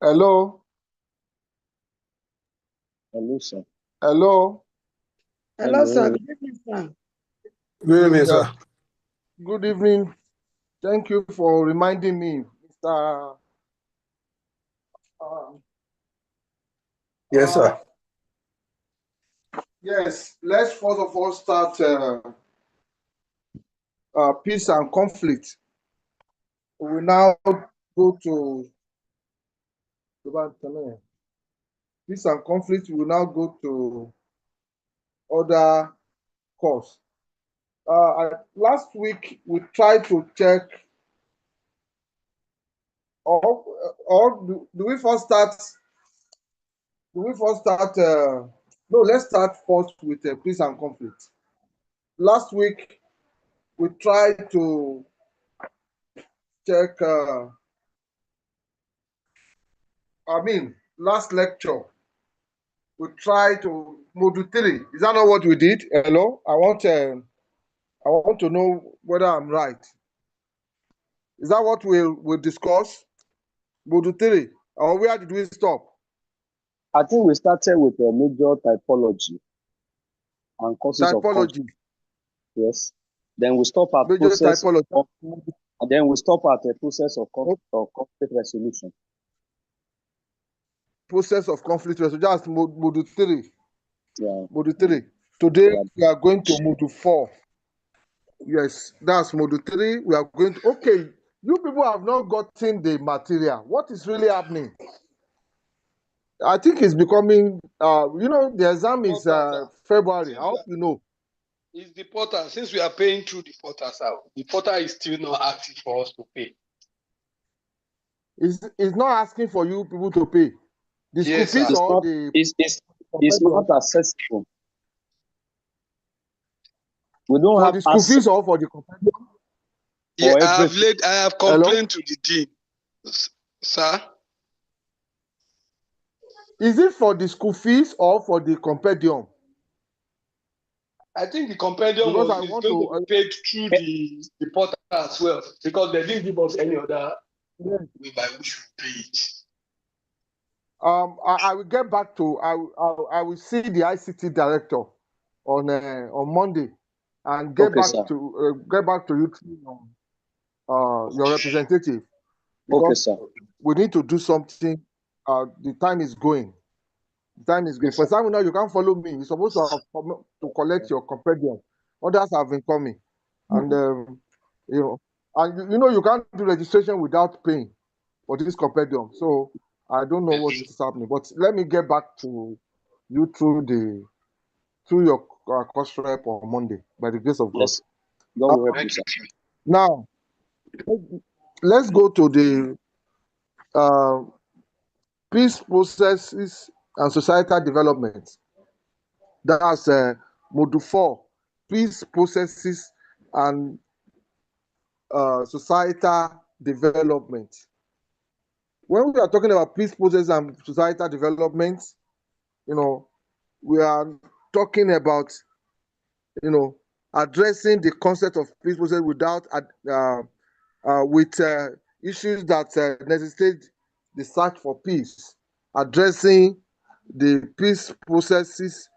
Hello, Hello, sir. hello. Hello, sir. Hello. Good evening, sir. Good evening, Yeah, sir. good evening. Thank you for reminding me, Mr. Uh, Yes, uh, sir. yes, let's first of all start peace and conflict. We will now go to peace and conflict. We will now go to other course. Last week we tried to check, or do we first start? Do we first start? No, let's start first with peace and conflict. Last week we tried to check. Last lecture we tried to module 3. Is that not what we did? Hello, I want to know whether I'm right. Is that what we'll discuss? Module 3, or where did we stop? I think we started with a major typology and causes of conflict. Typology, Yes. Then we stop at major process typology. of, and then we stop at a process of conflict resolution. Process of conflict resolution. That's module 3. Yeah. Module 3. Today Yeah. we are going to module 4. Yes, that's module 3. We are going to. Okay, you people have not gotten the material. What is really happening? I think it's becoming. The exam is February. I hope you know. It's the portal. Since we are paying through the portal, sir, the portal is still not active for us to pay. It's not asking for you people to pay the school Yes, fees sir. It's or not the. it's not accessible. We don't For have the school access fees or for the compendium? Yeah, for I have everything. I have Hello? complained to the dean, sir. Is it for the school fees or for the compendium? I think the compendium Because I is want going to to. be paid through the portal as well, because they didn't give us any other way by which we pay it. I will get back to. I will see the ICT director on Monday, and get Okay, back sir. to you through your representative, Okay, because sir. we need to do something. The time is going. The time is going. Yes, For sir. example, now you can't follow me. You're supposed to have come to collect your compendium. Others have been coming, and you can't do registration without paying for this compendium. So I don't know what is happening. But let me get back to you through your course rep on Monday, by the grace of God. Yes. God will help you, Thank sir. you. Now let's go to the peace processes and societal development. That's module 4, peace processes and societal development. When we are talking about peace process and societal development, we are talking about, addressing the concept of peace process without with issues that necessitate the search for peace, addressing the peace processes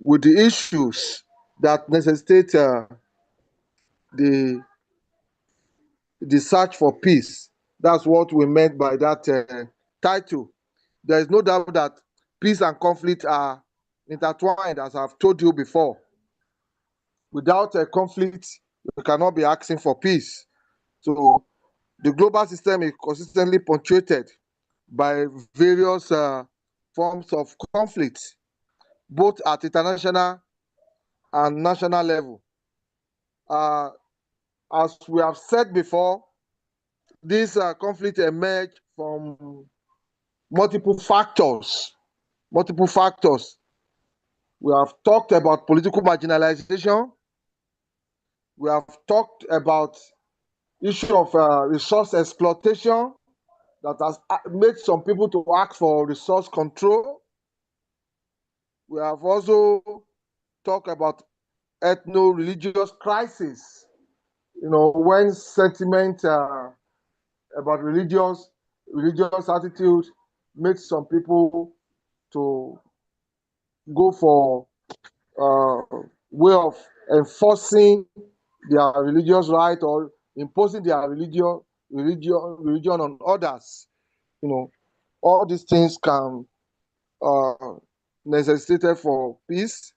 with the issues that necessitate the search for peace. That's what we meant by that title. There is no doubt that peace and conflict are intertwined, as I've told you before. Without a conflict, we cannot be asking for peace. So the global system is consistently punctuated by various forms of conflict, both at international and national level. As we have said before, this conflict emerged from multiple factors. Multiple factors. We have talked about political marginalization. We have talked about issue of resource exploitation that has made some people to ask for resource control. We have also talked about ethno-religious crisis. When sentiment about religious attitude made some people to go for way of enforcing their religious right or imposing their religion on others. All these things can necessitate for peace.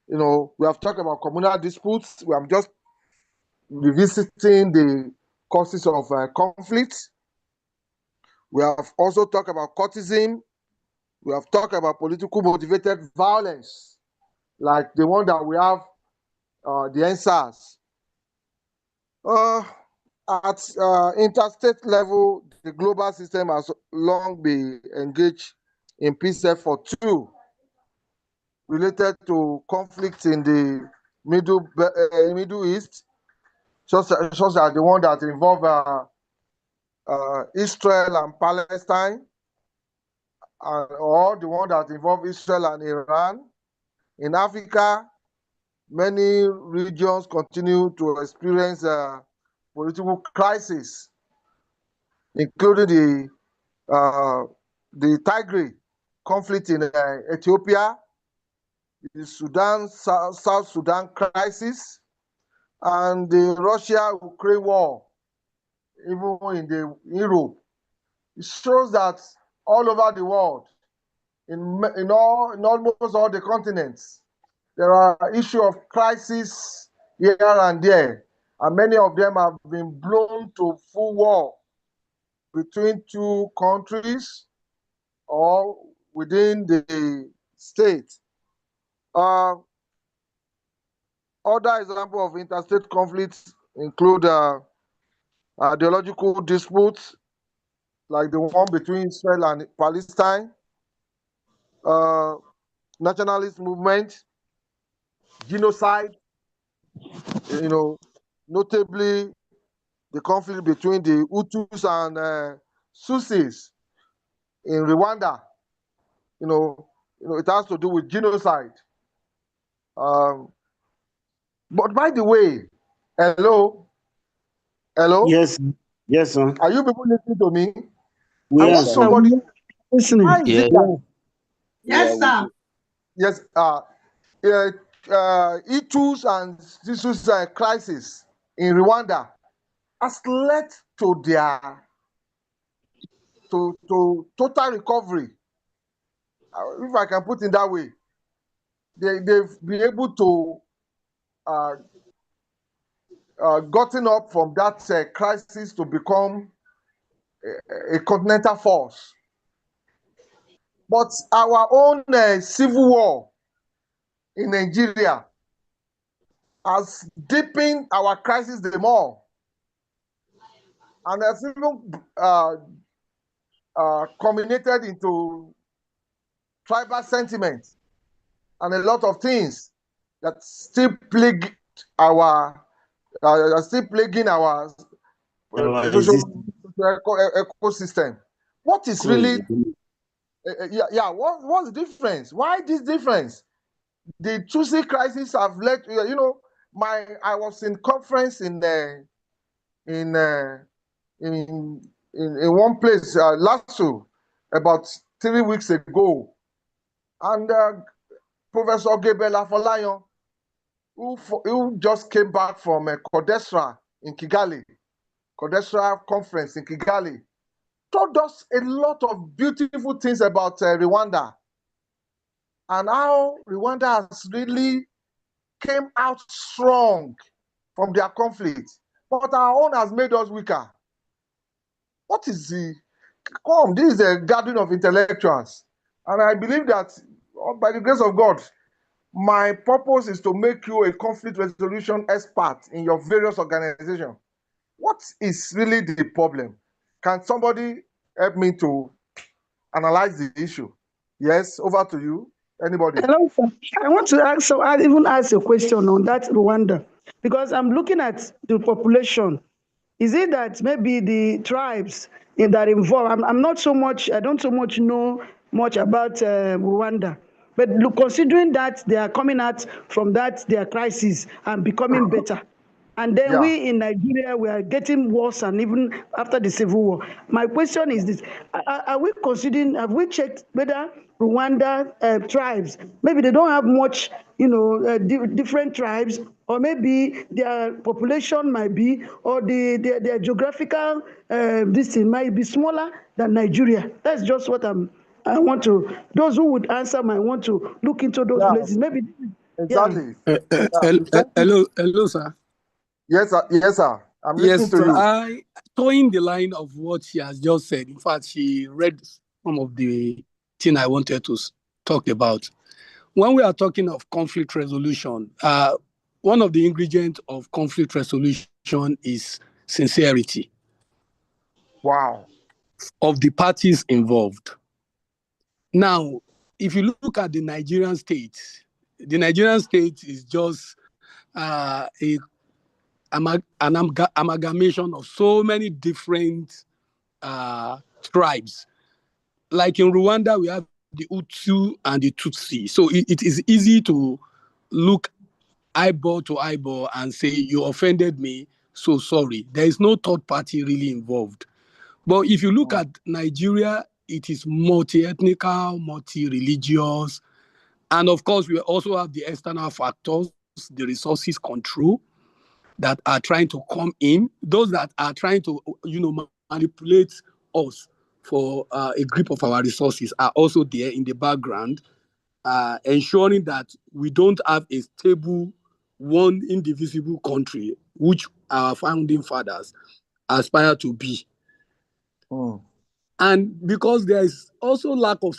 We have talked about communal disputes. We have just revisiting the causes of conflict. We have also talked about courtism. We have talked about political motivated violence, like the one that we have, the NSAS. At interstate level, the global system has long been engaged in peace effort too, related to conflicts in the Middle East, such as the one that involve Israel and Palestine, or the one that involve Israel and Iran. In Africa, many regions continue to experience political crisis, including the Tigray conflict in Ethiopia, the South Sudan crisis, and the Russia-Ukraine war, even in Europe. It shows that all over the world, in almost all the continents, there are issues of crisis here and there, and many of them have been blown to full war between two countries or within the state. Other examples of interstate conflicts include ideological disputes, like the one between Israel and Palestine, nationalist movement, genocide, notably the conflict between the Hutus and Tutsis in Rwanda. It has to do with genocide. But by the way, hello? Yes, sir. Are you people listening to me? Yes, I want sir. somebody. Listening. Why is it that? Yes, sir. Yes. Hutus and Tutsis crisis in Rwanda has led to their to total recovery. If I can put it that way, they've been able to gotten up from that crisis to become a continental force. But our own civil war in Nigeria has deepened our crisis the more, and has even culminated into tribal sentiment and a lot of things that still plague our social ecosystem. What is really what's the difference? Why this difference? The Tutsi crisis have led I was in conference in one place, Lasso, about 3 weeks ago, and Professor Gabriel Afolayan, who just came back from Codesra in Kigali, Codesra conference in Kigali, told us a lot of beautiful things about Rwanda, and how Rwanda has really came out strong from their conflict, but our own has made us weaker. What is this is a gathering of intellectuals, and I believe that by the grace of God, my purpose is to make you a conflict resolution expert in your various organizations. What is really the problem? Can somebody help me to analyze the issue? Yes, over to you. Anybody? Hello, sir. I want to ask, so I even ask a question on that Rwanda, because I'm looking at the population. Is it that maybe the tribes that are involved? I don't so much know much about Rwanda, but look, considering that they are coming out from their crisis and becoming better, And then we in Nigeria, we are getting worse, and even after the civil war. My question is this: are we considering? Have we checked whether Rwanda tribes, maybe they don't have much, different tribes, or maybe their population might be, or their geographical this thing might be smaller than Nigeria? That's just what I want to. Those who would answer might want to look into those places. Maybe. Exactly. Hello, sir. Yes, sir. Yes, sir. I'm listening to you. I towing the line of what she has just said. In fact, she read some of the thing I wanted to talk about. When we are talking of conflict resolution, one of the ingredients of conflict resolution is sincerity. Wow. Of the parties involved. Now, if you look at the Nigerian state is just an amalgamation of so many different tribes. Like in Rwanda, we have the Hutu and the Tutsi. So it is easy to look eyeball to eyeball and say, you offended me, so sorry. There is no third party really involved. But if you look at Nigeria, it is multi-ethnical, multi-religious. And of course, we also have the external factors, the resources control that are trying to come in, those that are trying to, manipulate us for a grip of our resources are also there in the background, ensuring that we don't have a stable, one indivisible country, which our founding fathers aspire to be. And because there is also lack of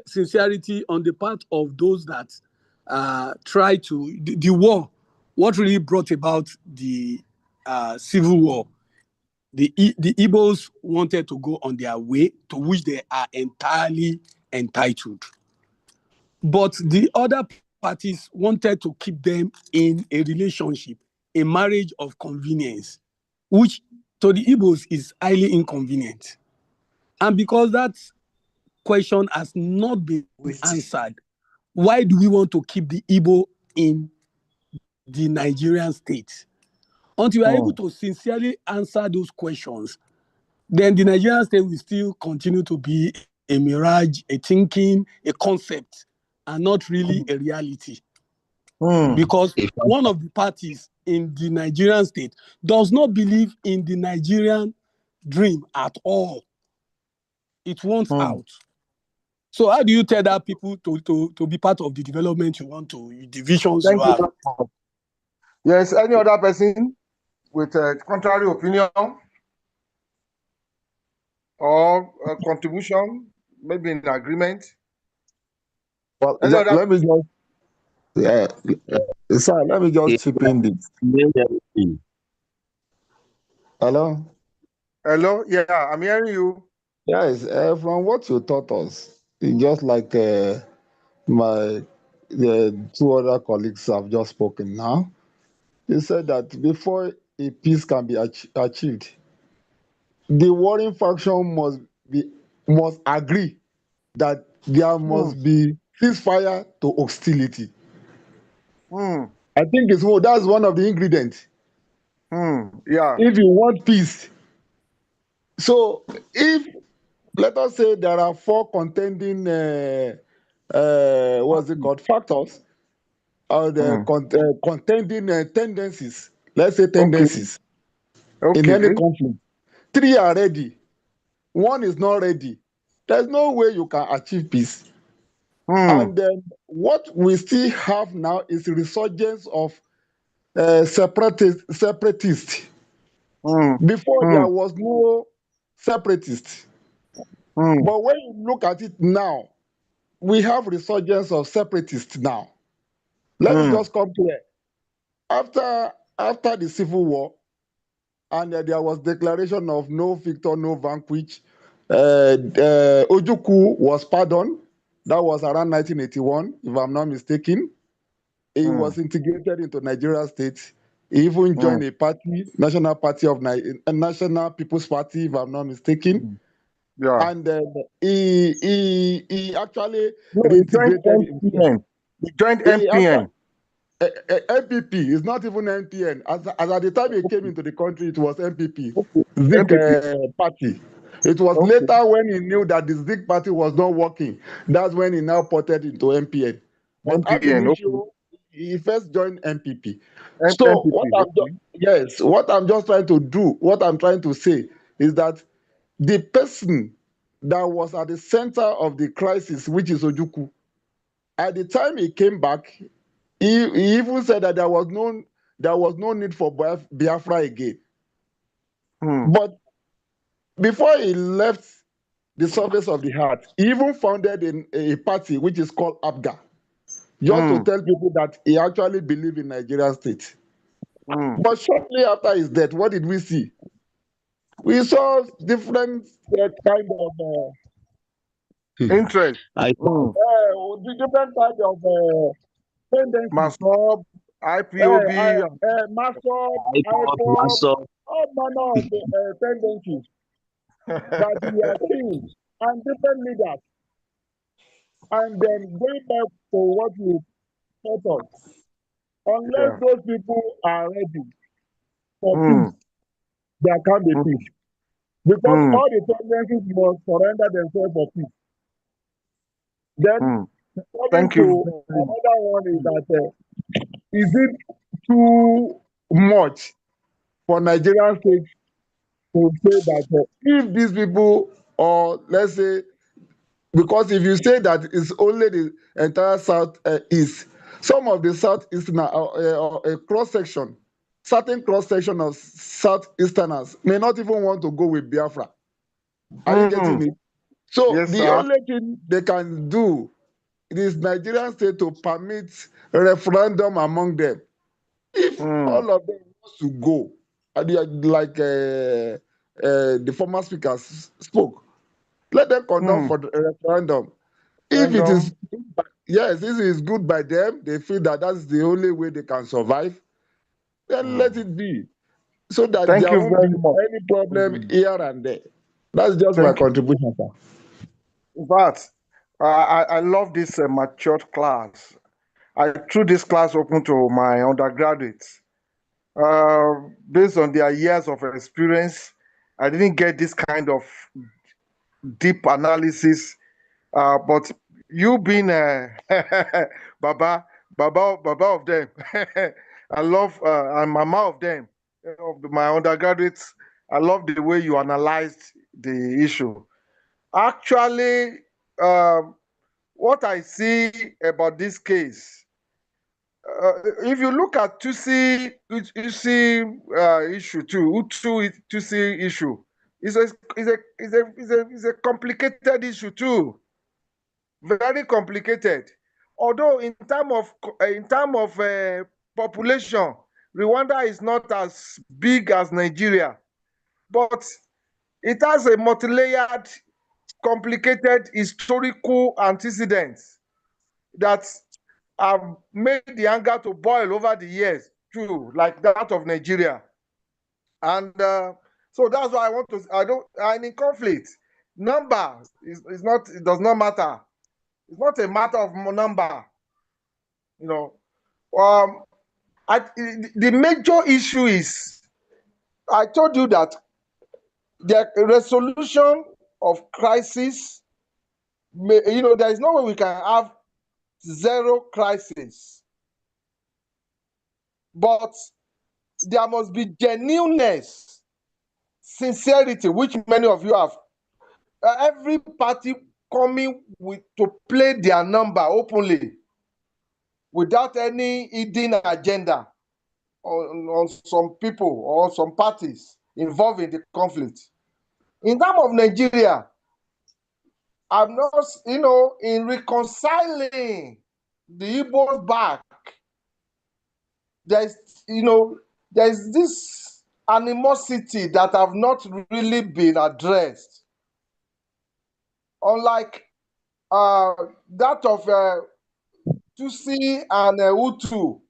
sincerity on the part of those that try to, the war, what really brought about the civil war, the Igbos wanted to go on their way, to which they are entirely entitled. But the other parties wanted to keep them in a relationship, a marriage of convenience, which to the Igbos is highly inconvenient. And because that question has not been answered, why do we want to keep the Igbo in the Nigerian state? Until we are able to sincerely answer those questions, then the Nigerian state will still continue to be a mirage, a thinking, a concept, and not really a reality. Because one of the parties in the Nigerian state does not believe in the Nigerian dream at all. It wants out. So how do you tell that people to be part of the development you want to, the visions you have? Yes, any other person with a contrary opinion or a contribution, maybe in agreement? Well, let me just chip in this. Hello? Hello? Yeah, I'm hearing you. Yes, from what you taught us, just like the two other colleagues have just spoken now, you said that before a peace can be achieved, the warring faction must agree that there must be ceasefire to hostility. I think that's one of the ingredients. Yeah. If you want peace. So if, let us say there are 4 contending what's it called, factors, or the contending tendencies, let's say tendencies, in any conflict. 3 are ready, 1 is not ready. There's no way you can achieve peace. And then what we still have now is a resurgence of separatists. Before there was no separatists. But when you look at it now, we have resurgence of separatists now. Let me just come to it. After the Civil War, and there was declaration of no victor, no vanquish, Ojukwu was pardoned. That was around 1981, if I'm not mistaken. He was integrated into Nigeria state. He even joined a party, National People's Party, if I'm not mistaken. Yeah. And he actually reintegrated himself. He joined MPN. MPP. It's not even NPN. As at the time he came into the country, it was MPP, Okay. Zik MPP. party. It was Okay. later when he knew that the Zik party was not working. That's when he now ported into MPN. But ab MPN. Okay. initio, he first joined MPP. M- So MPP. what I'm just trying to do, what I'm trying to say is that the person that was at the center of the crisis, which is Ojukwu, at the time he came back, he even said that there was no need for Biafra again. Hmm. But before he left the surface of the earth, he even founded a party which is called ABGA, just to Hmm. tell people that he actually believed in Nigerian state. Hmm. But shortly after his death, what did we see? We saw different kind of Interest. Hmm. different kind of tendencies. Masob, IPOB. Masob, IPOB, IPOB, Masob. all manner of tendencies that we are seeing, and different leaders. And then going back to what we taught us, unless Yeah. those people are ready for Hmm. peace, there can't be Hmm. peace. Because Hmm. all the tendencies must surrender themselves for peace. Then, Hmm. coming Thank you. to another one is that, is it too much for Nigerian state to say that if these people, or let's say, because if you say that it's only the entire south east, some of the southeastern a cross section, certain cross section of southeasterners may not even want to go with Biafra. Are you getting Hmm. it? So Yes, the sir. only thing they can do is Nigerian state to permit referendum among them. If Hmm. all of them wants to go, and they are like the former speaker spoke, let them conduct Hmm. for the referendum. If it is, Random. yes, this is good by them, they feel that that's the only way they can survive, then let Hmm. it be, so that Thank there you won't be very much. any problem Hmm. here and there. That's just my Thank you. contribution, sir. In fact, I love this matured class. I threw this class open to my undergraduates. Based on their years of experience, I didn't get this kind of deep analysis. But you being Baba of them, I love and Mama of them, of my undergraduates. I love the way you analyzed the issue. Actually, what I see about this case, if you look at Tutsi issue too, Tutsi issue, is a complicated issue too, very complicated. Although in term of population, Rwanda is not as big as Nigeria, but it has a multi-layered, complicated historical antecedents that have made the anger to boil over the years too, like that of Nigeria. And so that's why I'm in conflict. Number is not, it does not matter. It's not a matter of number, you know. Um, the major issue is, I told you that the resolution of crisis, there is no way we can have zero crisis, but there must be genuineness, sincerity, which many of you have. Every party coming to play their number openly without any hidden agenda on some people or some parties involved in the conflict. In terms of Nigeria, I'm not, in reconciling the Igbos back, there's, there's this animosity that have not really been addressed. Unlike that of Tutsi and Hutu.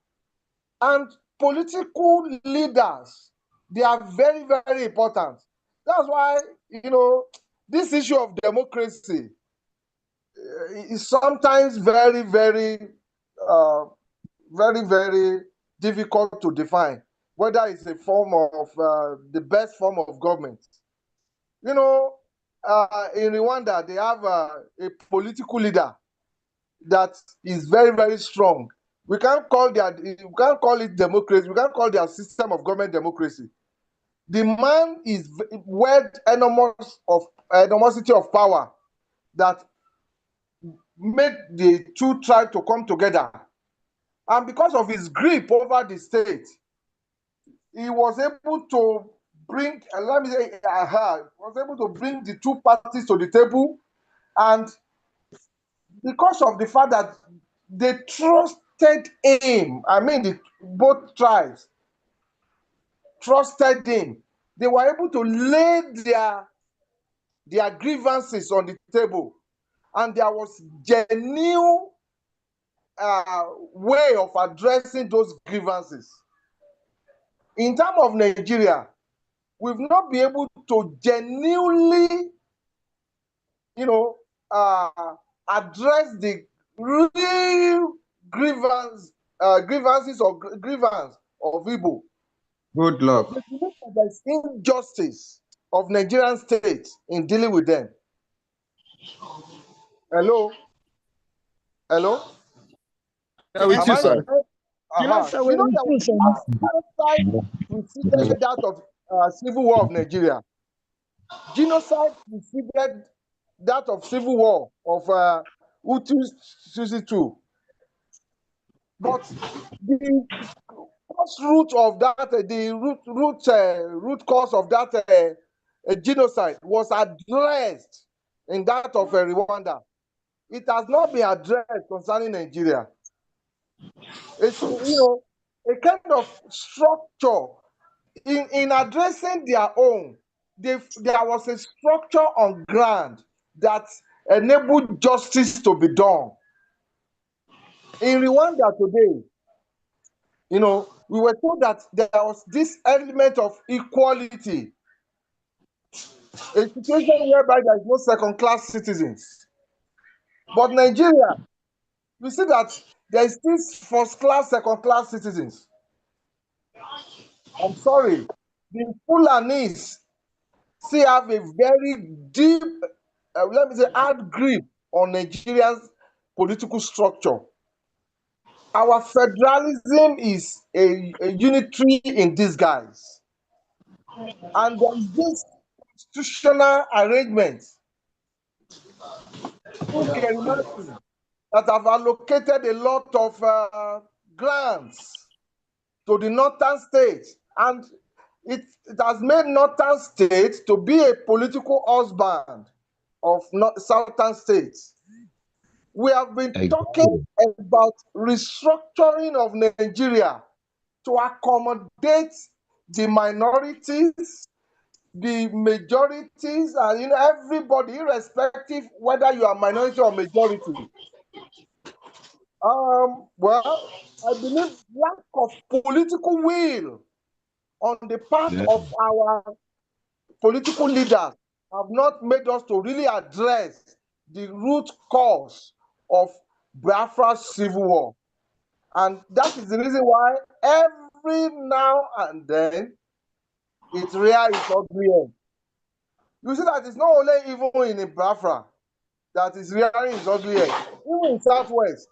And political leaders, they are very, very important. That's why, this issue of democracy is sometimes very, very very, very difficult to define whether it's a form of the best form of government. You know, in Rwanda, they have a political leader that is very, very strong. We can't call it democracy. We can't call their system of government democracy. The man is with enormosity of power that made the two tribes to come together. And because of his grip over the state, he was able to bring, was able to bring the two parties to the table. And because of the fact that they trusted him, both tribes trusted him, they were able to lay their grievances on the table. And there was genuine way of addressing those grievances. In terms of Nigeria, we've not been able to genuinely, address the real grievances of Igbo. Good luck. There's injustice of Nigerian state in dealing with them. Hello? With you, sir. Yes, sir, you know that preceded that of Civil War of Nigeria. Genocide preceded that of Civil War of Hutu II. But the cause root of that, the root cause of that genocide was addressed in that of Rwanda. It has not been addressed concerning Nigeria. It's a kind of structure in addressing their own. There was a structure on ground that enabled justice to be done. In Rwanda today, we were told that there was this element of equality, a situation whereby there is no second-class citizens. But Nigeria, we see that there is this first-class, second-class citizens. I'm sorry, the Fulanis still have a very deep, hard grip on Nigeria's political structure. Our federalism is a unitary in disguise. And there is this constitutional arrangement that have allocated a lot of grants to the northern states, and it has made northern states to be a political husband of southern states. We have been talking about restructuring of Nigeria to accommodate the minorities, the majorities, and everybody, irrespective whether you are minority or majority. Well, I believe lack of political will on the part of our political leaders have not made us to really address the root cause of Biafra's civil war. And that is the reason why every now and then it rears its ugly head. You see that it's not only even in Biafra that is rearing its ugly head, even in Southwest.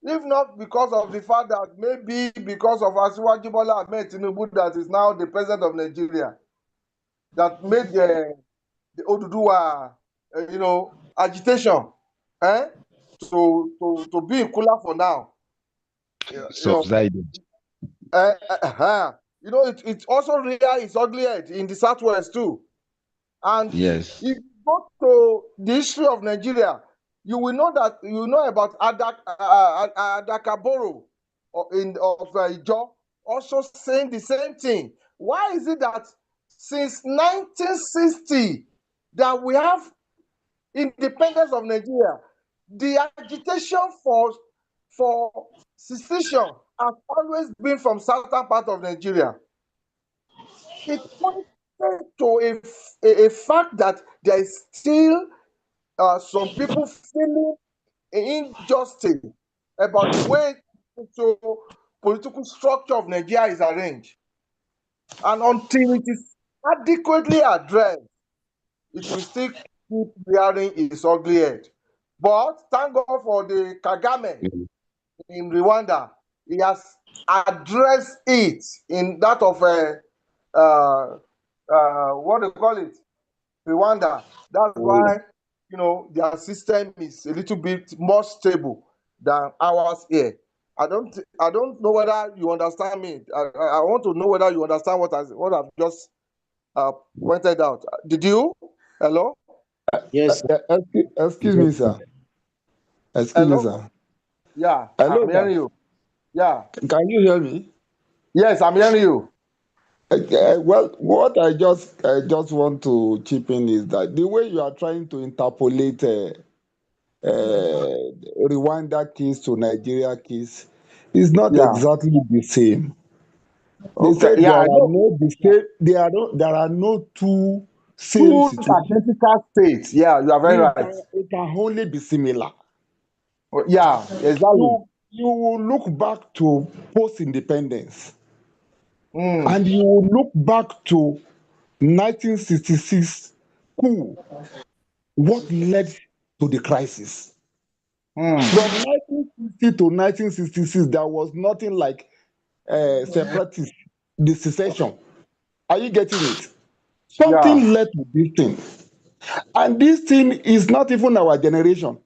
If not because of the fact that maybe because of Asiwaju Bola Ahmed Tinubu that is now the president of Nigeria, that made the Oduduwa, agitation, to be in cooler for now. Subsided. It also rears its ugly head in the Southwest too. And yes, if you go to the history of Nigeria, you will know that about Adakaboro of Ijo also saying the same thing. Why is it that since 1960 that we have independence of Nigeria, the agitation for secession has always been from southern part of Nigeria? It points to a fact that there is still some people feeling injustice about the way political structure of Nigeria is arranged. And until it is adequately addressed, it will still keep rearing its ugly head. But thank God for the Kagame in Rwanda. He has addressed it in that of what do you call it? Rwanda. That's why their system is a little bit more stable than ours here. I don't know whether you understand me. I want to know whether you understand what I've just pointed out. Did you? Hello? Yes. Excuse me, sir. Excuse me, sir. Yeah, Hello, I'm hearing you. Yeah. Can you hear me? Yes, I'm hearing you. Well, what I just want to chip in is that the way you are trying to interpolate Rwanda case to Nigeria case is not exactly the same. They Okay. said Yeah, there I are know. no the same, there are no two same Two situations. identical states. Yeah, you are very right. It can only be similar. Yeah, exactly. You will look back to post-independence, and you will look back to 1966 coup. What led to the crisis? From 1960 to 1966, there was nothing like separatist, the secession. Are you getting it? Something led to this thing. And this thing is not even our generation.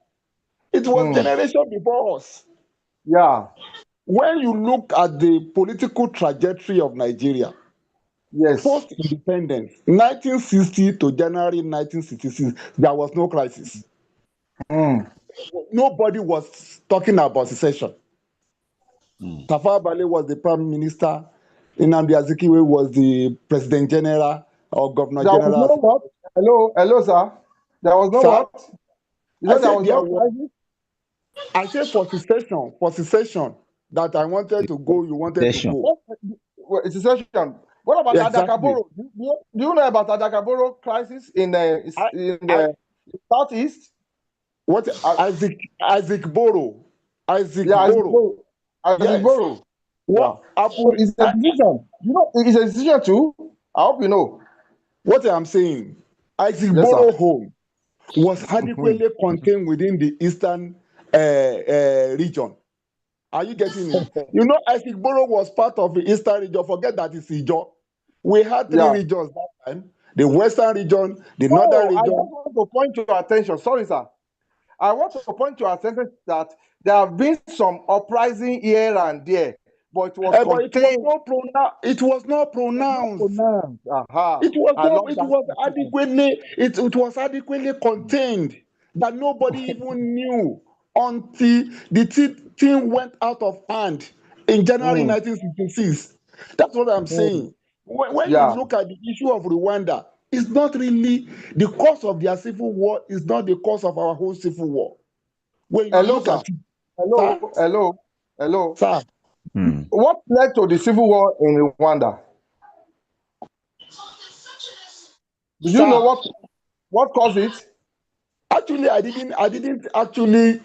It was generation before us. Yeah. When you look at the political trajectory of Nigeria, yes, post-independence, 1960 to January 1966, there was no crisis. Nobody was talking about secession. Tafawa Balewa was the prime minister. Nnamdi Azikiwe was the president general or governor general. There was no what? Hello, sir. There was no what? You know there was no crisis? I said for secession that I wanted to go, you wanted to go. Secession. What about Adakaboro? Do you know about Adakaboro crisis in the southeast? What Isaac Boro? Isaac Boro. What happened? It's a decision. You know, it's a decision too. I hope you know. What I'm saying, Isaac Boro home was adequately contained within the eastern region. Are you getting it? You know, Isaac Boro was part of the eastern region. Forget that it's Ijo. We had three regions that time: the western region, the northern region. I just want to point your attention. Sorry, sir. I want to point your attention that there have been some uprising here and there, but it was contained. It was not pronounced. It was adequately contained that nobody even knew until the thing went out of hand in January 1966. That's what I'm saying. When you look at the issue of Rwanda, it's not really the cause of their civil war, is not the cause of our whole civil war. When you look at it, hello. Sir. What led to the civil war in Rwanda? Do you know what caused it? Actually, I didn't actually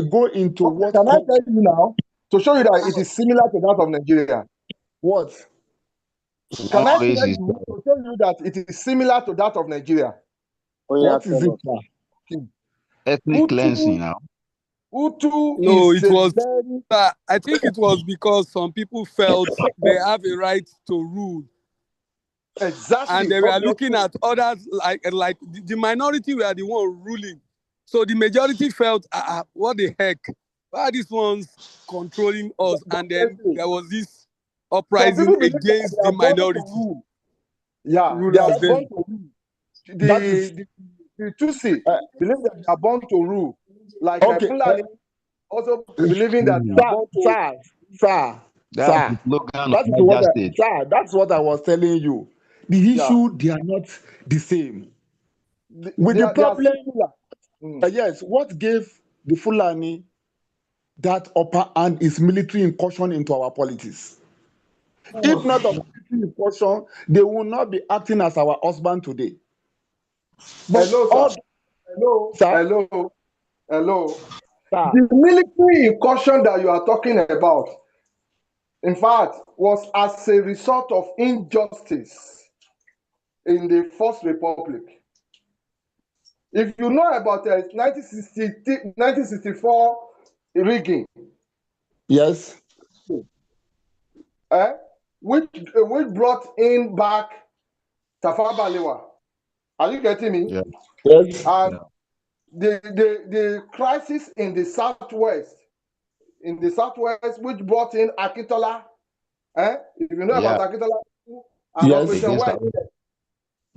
go into what. Can I tell you now to show you that it is similar to that of Nigeria? What? Can I tell you to show you that it is similar to that of Nigeria? What is it? Ethnic cleansing now. Hutu no, is it was. I think it was because some people felt they have a right to rule. Exactly. And they were looking at others like the minority were the one ruling. So the majority felt, what the heck? Why are these ones controlling us? And then there was this uprising against the minority. Yeah, they are born to rule. The Tutsi believe that they are born to rule. Like Fulani also believing that they are born to rule. Sir, that's what I was telling you. The issue, they are not the same. The problem, yes, what gave the Fulani that upper hand is military incursion into our politics. If not of military incursion, they will not be acting as our husband today. But hello. The military incursion that you are talking about, in fact, was as a result of injustice in the First Republic. If you know about 1964 rigging, yes, which brought in back Tafawa Balewa. Are you getting me? Yeah. Yes. And the crisis in the southwest, which brought in Akintola. If you know about Akintola and Operation White,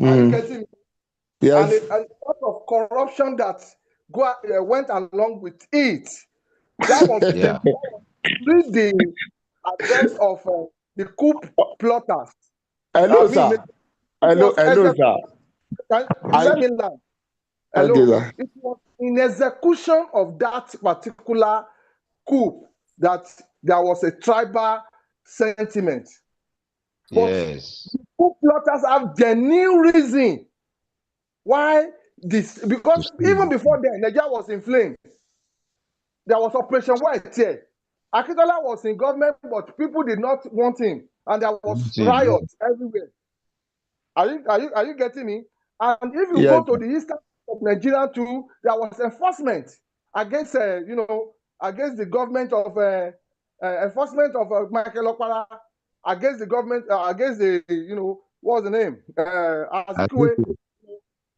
are you getting me? Yes. And a lot of corruption that went along with it. That was the address of the coup plotters. Hello, sir. Hello, sir. Let me land. Hello. Okay, it was in execution of that particular coup that there was a tribal sentiment. But the coup plotters have genuine reason why this, because even before then, Nigeria was in flames. There was Operation White here. Akintola was in government, but people did not want him, and there was riots everywhere. Are you getting me? And if you go to the eastern of Nigeria too, there was enforcement against against the government of enforcement of Michael Okpara, against the government, against the what's the name? Azikiwe.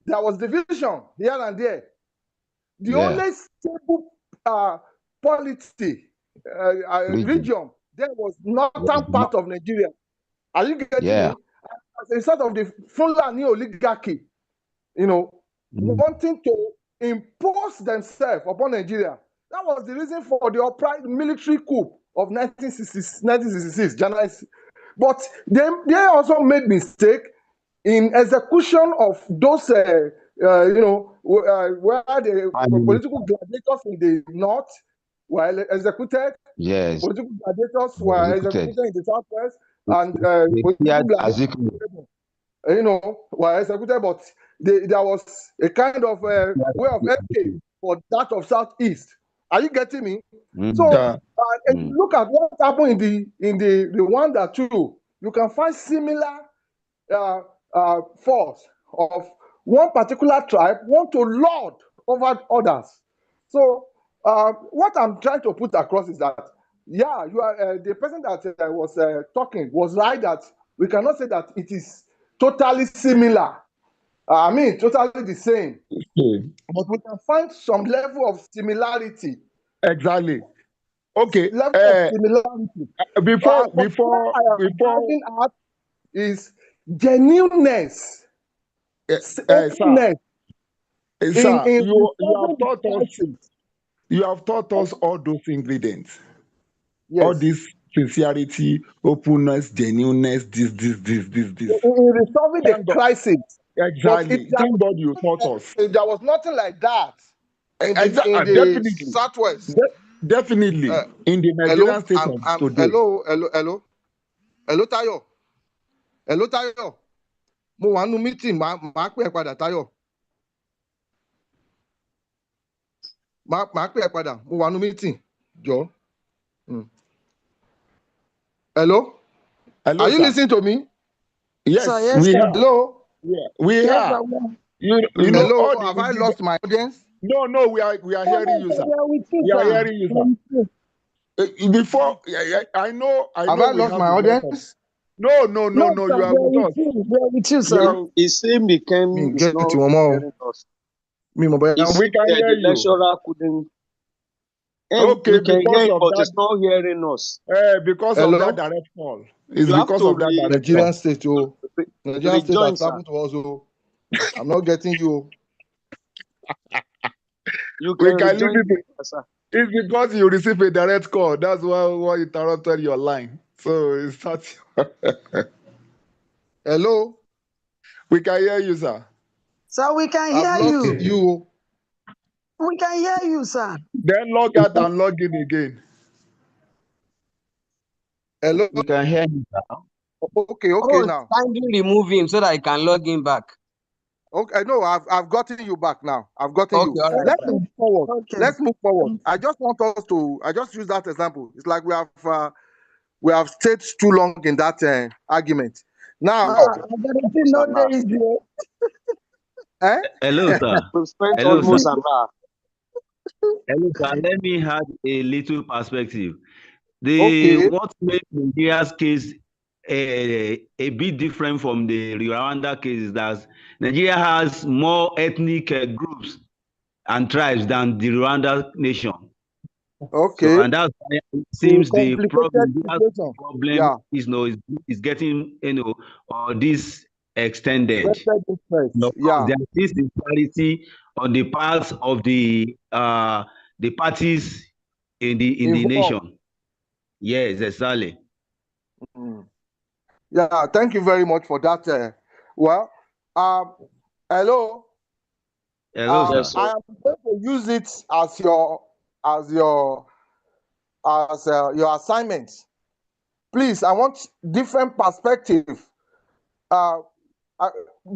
There was division here and there. The only stable polity region there was northern part of Nigeria. Are you getting me? As a result of the Fulani oligarchy, wanting to impose themselves upon Nigeria. That was the reason for the military coup of 1966, January. But they also made mistake in execution of those, where the political gladiators in the north were executed. Yes. Political gladiators were executed in the southwest, and were executed, but there was a kind of way of escape for that of southeast. Are you getting me? So look at what happened in the Rwanda too. You can find similar force of one particular tribe want to lord over others. So what I'm trying to put across is that you are the person that was talking was right, that we cannot say that it is totally similar. I mean, totally the same. But we can find some level of similarity. Exactly. Okay. Level of similarity. Before is genuineness. Sir, you have taught us all those ingredients. Yes. All this sincerity, openness, genuineness, this. In resolving the crisis. Exactly. Thank God you taught us. There was nothing like that in the definitely. Southwest. Definitely. In the Nigerian state of today. Hello, Tayo. Hello, Tayo. Mo wà nínú meeting, màá pè ẹ́ padà, Tayo. Màá pè ẹ́ padà, mo wà nínú meeting, jọ̀ọ́. Hello? Hello, are you listening to me? Yes, yes, we sir. are. Hello? Yeah, we are. You hello, have I lost my audience? No, we are hearing you, sir. We are hearing you, sir. Before, I know. Have I lost my audience? No, you are with us. We are with you, sir. It seems we can get not hearing us. We can hear you. Lecturer couldn't. Okay, we can hear it, but that, it's not hearing us. Because of that direct call. It's you because of that direct Nigerian call. state, Nigerian state has happened to us. I'm not getting you. You can leave it. It's because you receive a direct call. That's why you interrupted your line. So it's not. Hello? We can hear you, sir. Sir, we can hear you. We can hear you, sir. Then log out and log in again. Hello? We can hear you now. Okay, now. Kindly remove him so that I can log in back. Okay, no, I've gotten you back now. I've gotten you. Right. forward. Okay. Let's move forward. I just want us to. I just use that example. It's like we have stayed too long in that argument. Now, no day is eh? Hello, sir. We've spent Hello, almost sir. an hour. Hello, sir. Let me add a little perspective. Okay. What makes Nigeria's case a bit different from the Rwanda case is that Nigeria has more ethnic groups and tribes than the Rwanda nation. Okay. So, and that's why it seems the problem, yeah, is getting this extended. Yeah. There is disparity on the part of the parties in the nation. Yes, exactly. Yeah, thank you very much for that. Well, hello. Hello, sir. I am going to use it as your assignment. Please, I want different perspective.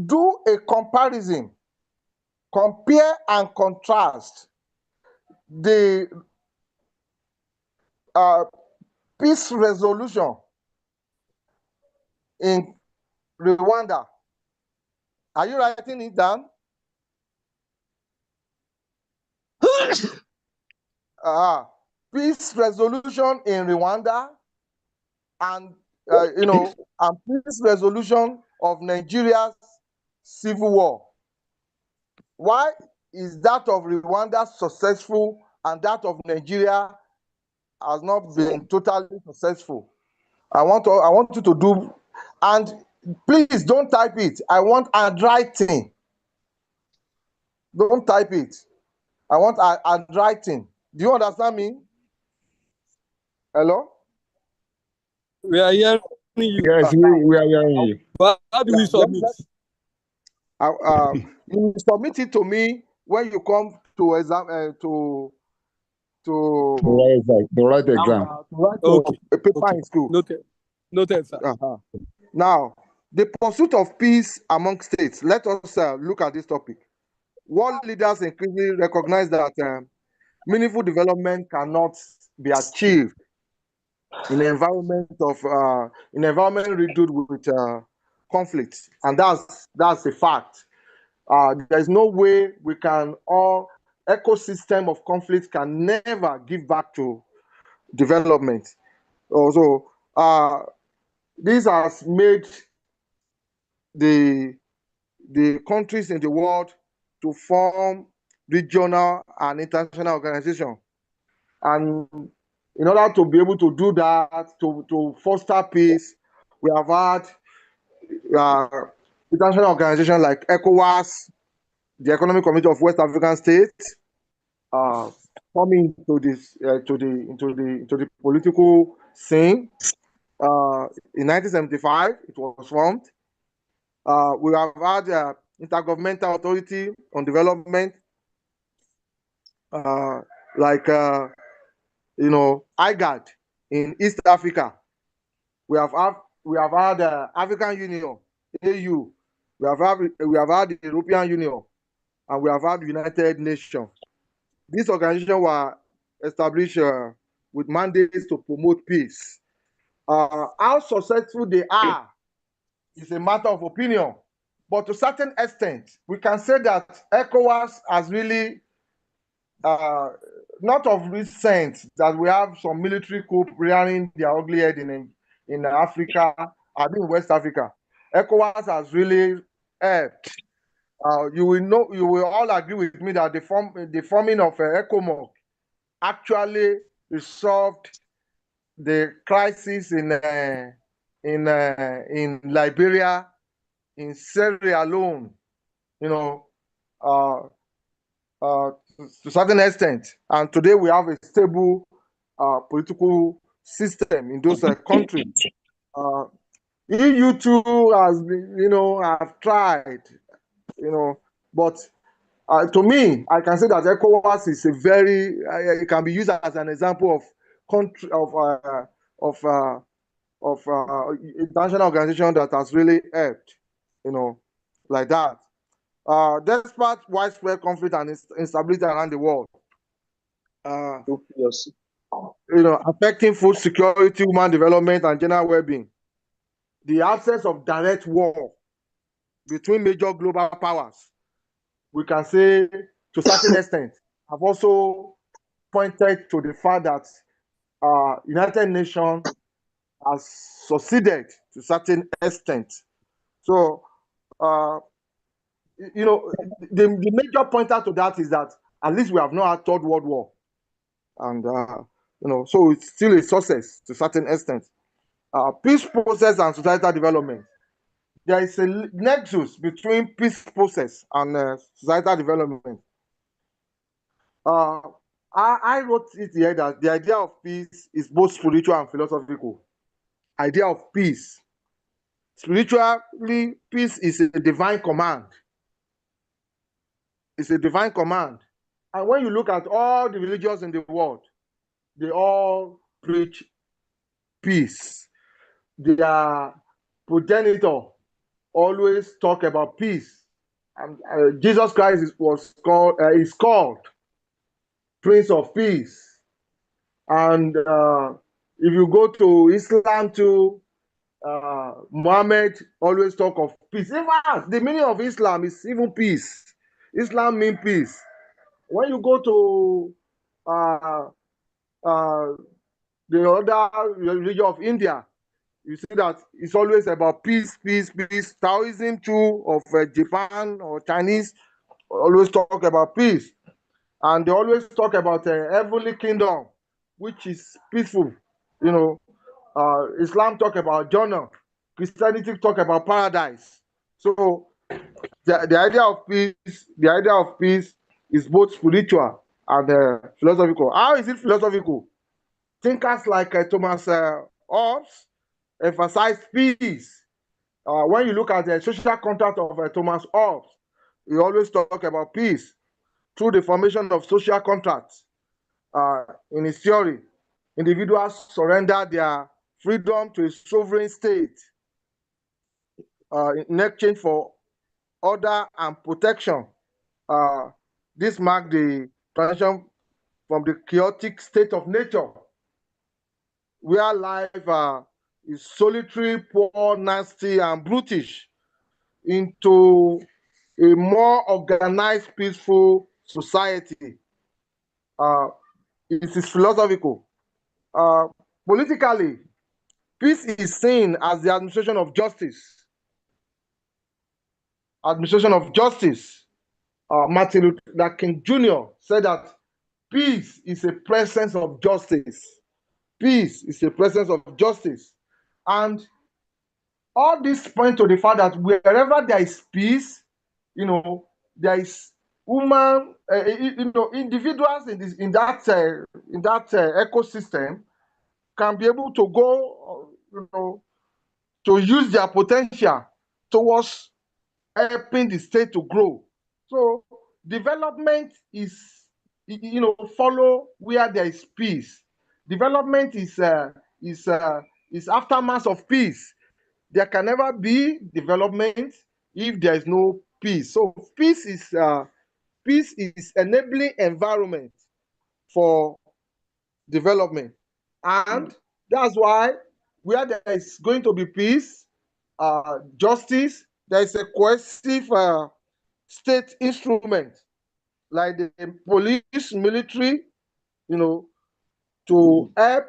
Do a comparison. Compare and contrast the peace resolution in Rwanda. Are you writing it down? Peace resolution in Rwanda and and peace resolution of Nigeria's civil war. Why is that of Rwanda successful and that of Nigeria has not been totally successful? I want you to do, and please don't type it. I want handwriting. Don't type it. I want handwriting. Do you understand me? Hello? We are hearing you. Yes, we are hearing you. But how do we submit? You submit it to me when you come to exam to write exam. Okay. A paper in school. Noted, sir. Now, the pursuit of peace among states. Let us look at this topic. World leaders increasingly recognize that meaningful development cannot be achieved in an environment riddled with conflict, and that's a fact. There's no way we can ecosystem of conflict can never give back to development. Also, this has made the countries in the world to form regional and international organizations. And in order to be able to do that, to foster peace, we have had international organizations like ECOWAS, the Economic Community of West African States, coming into the political scene. In 1975, it was formed. We have had Intergovernmental Authority on Development, like IGAD in East Africa. We have had African Union, AU. We have had the European Union, and we have had the United Nations. These organizations were established with mandates to promote peace. How successful they are is a matter of opinion, but to a certain extent, we can say that ECOWAS has really, not of recent, that we have some military coup rearing their ugly head in Africa, I mean West Africa. ECOWAS has really helped. You will all agree with me that the forming of ECOMOG actually resolved the crisis in Liberia, in Sierra Leone, to a certain extent. And today we have a stable political system in those countries. EU too has been, have tried, but to me, I can say that ECOWAS is it can be used as an example of country of international organization that has really helped, like that. Despite widespread conflict and instability around the world, Yes. Affecting food security, human development, and general well-being, the absence of direct war between major global powers, we can say to a certain extent, have also pointed to the fact that United Nations has succeeded to a certain extent. So, the major pointer to that is that at least we have not had Third World War. And, so it's still a success to a certain extent. Peace process and societal development. There is a nexus between peace process and societal development. I wrote it here that the idea of peace is both spiritual and philosophical. Idea of peace. Spiritually, peace is a divine command. It's a divine command. And when you look at all the religions in the world, they all preach peace. Their progenitor always talk about peace. And Jesus Christ is called Prince of Peace. And if you go to Islam too, Muhammad always talk of peace. In fact, the meaning of Islam is even peace. Islam means peace. When you go to the other religion of India, you see that it's always about peace, peace, peace. Taoism too, of Japan or Chinese, always talk about peace. And they always talk about a heavenly kingdom, which is peaceful. Islam talk about Jannah. Christianity talk about paradise. So the idea of peace is both spiritual and philosophical. How is it philosophical? Thinkers like Thomas Hobbes emphasize peace. When you look at the social contract of Thomas Hobbes, he always talk about peace through the formation of social contracts. In his theory, individuals surrender their freedom to a sovereign state in exchange for order and protection. This marked the transition from the chaotic state of nature, where life is solitary, poor, nasty, and brutish, into a more organized, peaceful society. It is philosophical. Politically, peace is seen as the administration of justice. Administration of justice. Martin Luther King Jr. said that peace is a presence of justice. Peace is a presence of justice. And all this point to the fact that wherever there is peace, there is human, individuals in that ecosystem can be able to go, to use their potential towards helping the state to grow. So development is, follow where there is peace. Development is aftermath of peace. There can never be development if there is no peace. So peace is enabling environment for development, and that's why where there is going to be peace, justice, there is a cohesive state instrument like the police, military, to help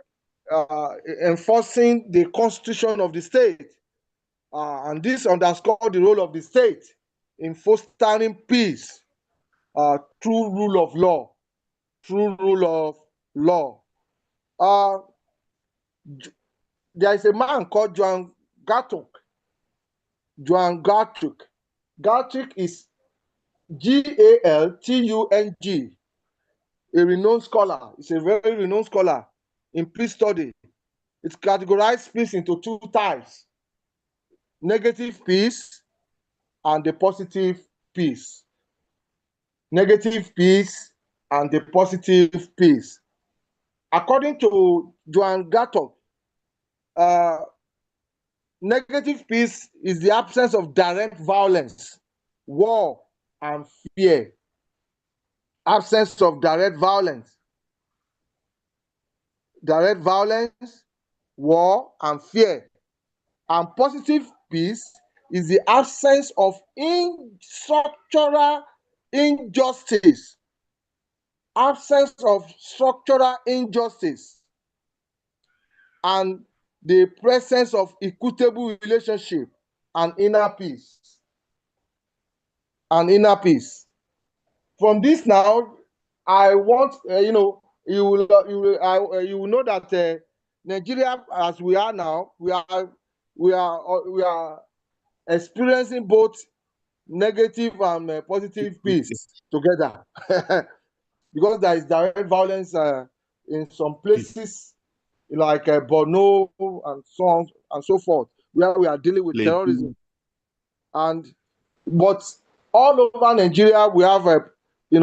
enforcing the constitution of the state. And this underscores the role of the state in fostering peace through rule of law. Through rule of law. There is a man called Joan Gartuk. Joan Gartuk. Gartuk is Galtung, a renowned scholar. It's a very renowned scholar in peace study. It's categorized peace into two types: negative peace and the positive peace. Negative peace and the positive peace. According to Joan Gartuk, negative peace is the absence of direct violence, war, and fear. Absence of direct violence, war, and fear. And positive peace is the absence of structural injustice. Absence of structural injustice and the presence of equitable relationship and inner peace. From this now, I want you will know that Nigeria, as we are now, we are experiencing both negative and positive peace together, because there is direct violence in some places like Borno and so on and so forth, where we are dealing with terrorism. But all over Nigeria, we have we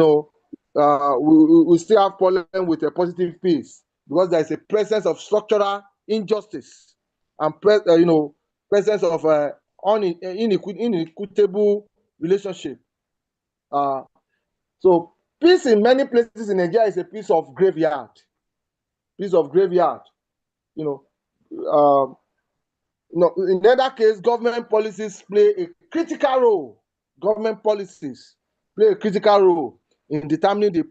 still have problem with a positive peace, because there is a presence of structural injustice and presence of inequitable relationship. So peace in many places in Nigeria is a piece of graveyard. In other case, government policies play a critical role. In determining the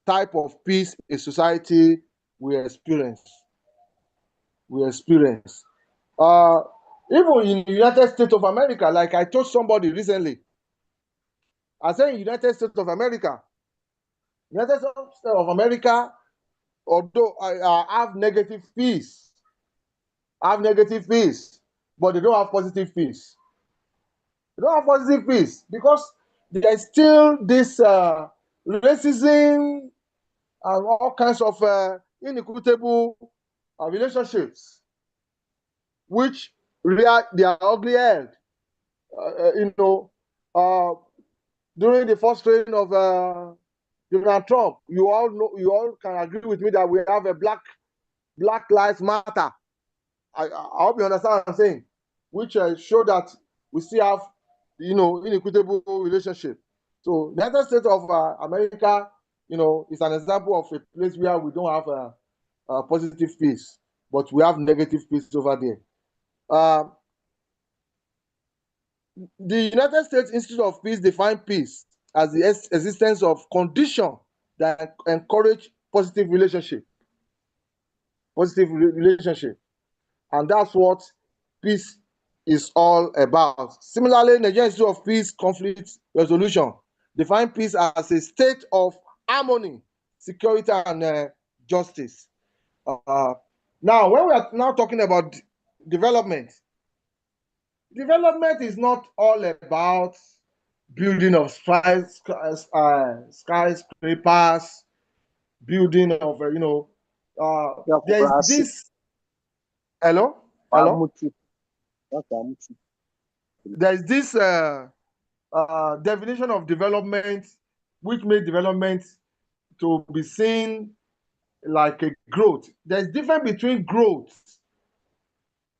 type of peace a society will experience. Even in the United States of America, like I told somebody recently, I said in United States of America, although I have negative peace, but they don't have positive peace. Because there is still this racism and all kinds of inequitable relationships, which rear their ugly head. During the first reign of Donald Trump, you all can agree with me that we have a Black Lives Matter. I hope you understand what I'm saying, which show that we still have inequitable relationship. So the United States of America, is an example of a place where we don't have a positive peace, but we have negative peace over there. The United States Institute of Peace defines peace as the existence of conditions that encourage positive relationship. And that's what peace is all about. Similarly, Nigerian Institute of Peace Conflict Resolution defines peace as a state of harmony, security, and justice. Now, when we are now talking about development is not all about building of skyscrapers, building of there's this. Hello. There's this definition of development, which makes development to be seen like a growth. There's difference between growth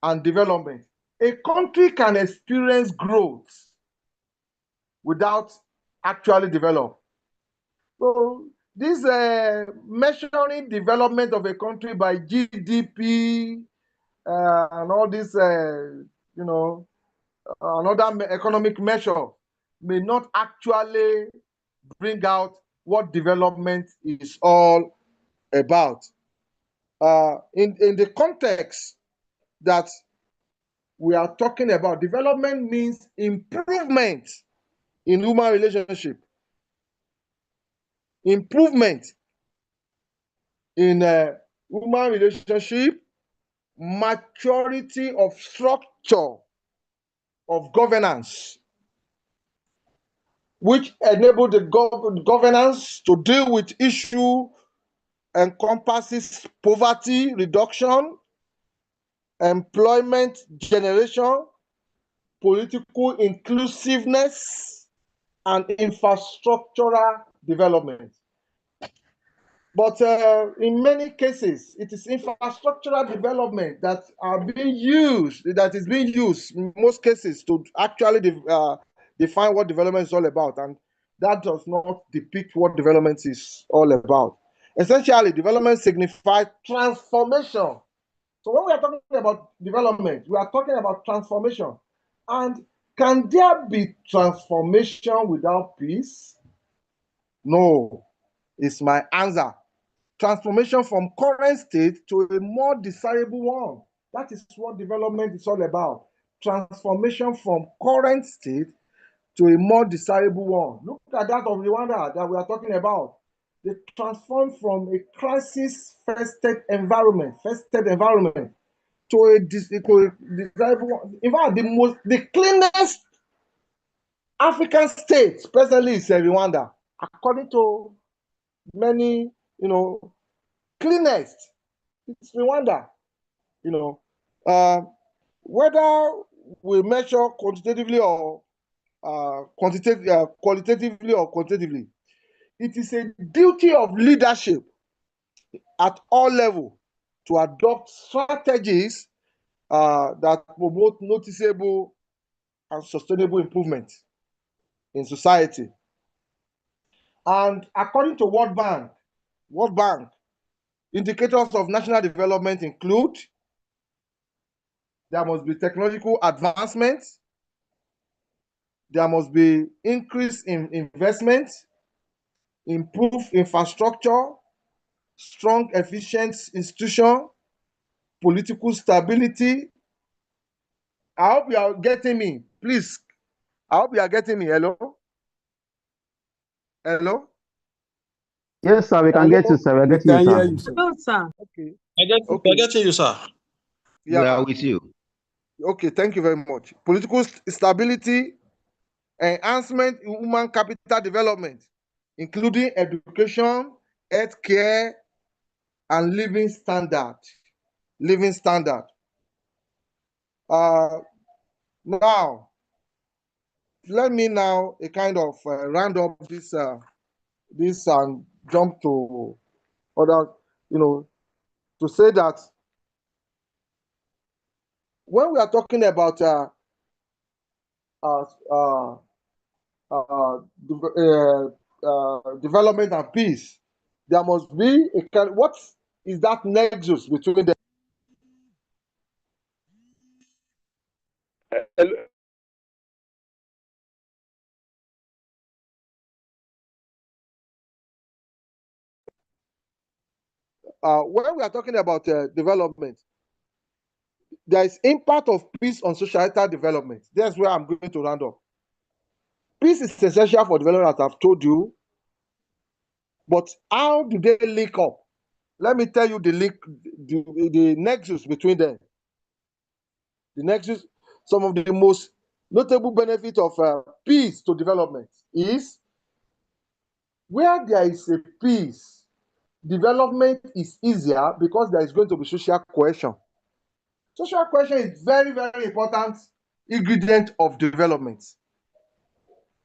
and development. A country can experience growth without actually develop. So this measuring development of a country by GDP and all this, another economic measure may not actually bring out what development is all about. In the context that we are talking about, development means improvement in human relationship, improvement in human relationship, maturity of structure of governance, which enable the governance to deal with issue encompasses poverty reduction, employment generation, political inclusiveness, and infrastructural development. But in many cases, it is infrastructural development that is being used in most cases to actually define what development is all about. And that does not depict what development is all about. Essentially, development signifies transformation. So when we are talking about development, we are talking about transformation. And can there be transformation without peace? No, is my answer. Transformation from current state to a more desirable one. That is what development is all about. Transformation from current state to a more desirable one. Look at that of Rwanda that we are talking about. They transformed from a crisis-fested environment, to a desirable one. In fact, the cleanest African state presently is Rwanda, according to many, cleanest. It's Rwanda, whether we measure quantitatively or qualitatively or quantitatively, it is a duty of leadership at all levels to adopt strategies that promote noticeable and sustainable improvement in society. And according to World Bank, indicators of national development include: there must be technological advancement, there must be increase in investment, improved infrastructure, strong, efficient institution, political stability. I hope you are getting me. Please, I hope you are getting me. Hello? Hello? Yes, sir, we can Hello? get you, sir. We're We getting you, can hear sir. you, sir. No, sir. Okay. We're getting you, sir. We are Yeah. with you. Okay, thank you very much. Political stability, enhancement in human capital development, including education, healthcare, and living standard. Now, let me now a kind of round up this and jump to other, to say that when we are talking about development and peace, there must be a kind. What is that nexus between them? When we are talking about development, there is impact of peace on societal development. That's where I'm going to round up. Peace is essential for development, as I've told you. But how do they link up? Let me tell you the nexus between them. The nexus, some of the most notable benefits of peace to development is where there is a peace, development is easier because there is going to be social cohesion. Social cohesion is very, very important ingredient of development.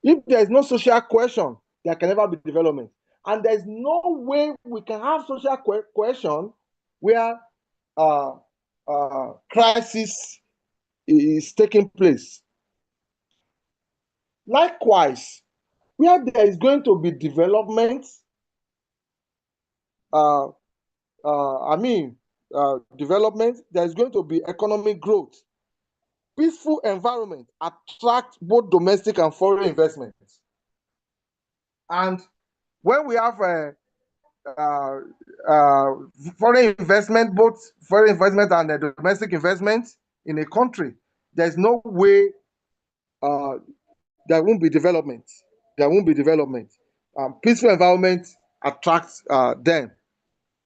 If there is no social cohesion, there can never be development. And there is no way we can have social cohesion where crisis is taking place. Likewise, where there is going to be development, development, there is going to be economic growth. Peaceful environment attract both domestic and foreign investments. And when we have foreign investment, both foreign investment and domestic investment in a country, there's no way there won't be development. There won't be development. Peaceful environment attracts them.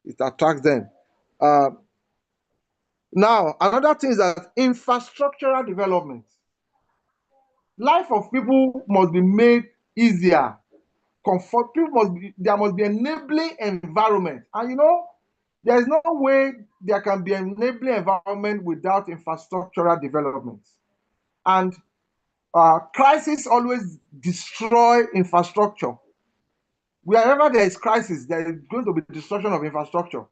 It attracts them. Now, another thing is that infrastructural development. Life of people must be made easier. There must be enabling environment. And there is no way there can be an enabling environment without infrastructural development. And crisis always destroy infrastructure. Wherever there is crisis, there is going to be destruction of infrastructure.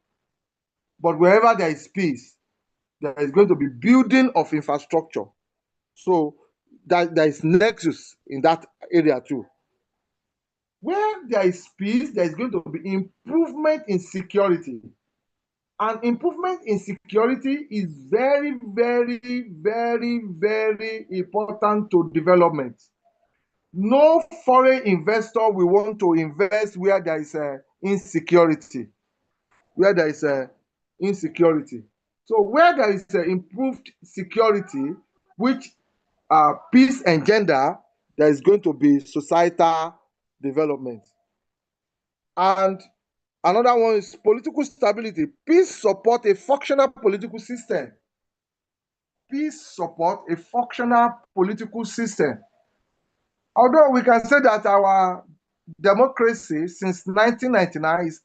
But wherever there is peace, there is going to be building of infrastructure. So there is nexus in that area too. where there is peace, there is going to be improvement in security. And improvement in security is very, very, very, very important to development. No foreign investor will want to invest where there is insecurity. Where there is insecurity. So where there is improved security, which peace engender, there is going to be societal development. And another one is political stability. Peace support a functional political system. Peace support a functional political system. Although we can say that our democracy since 1999 is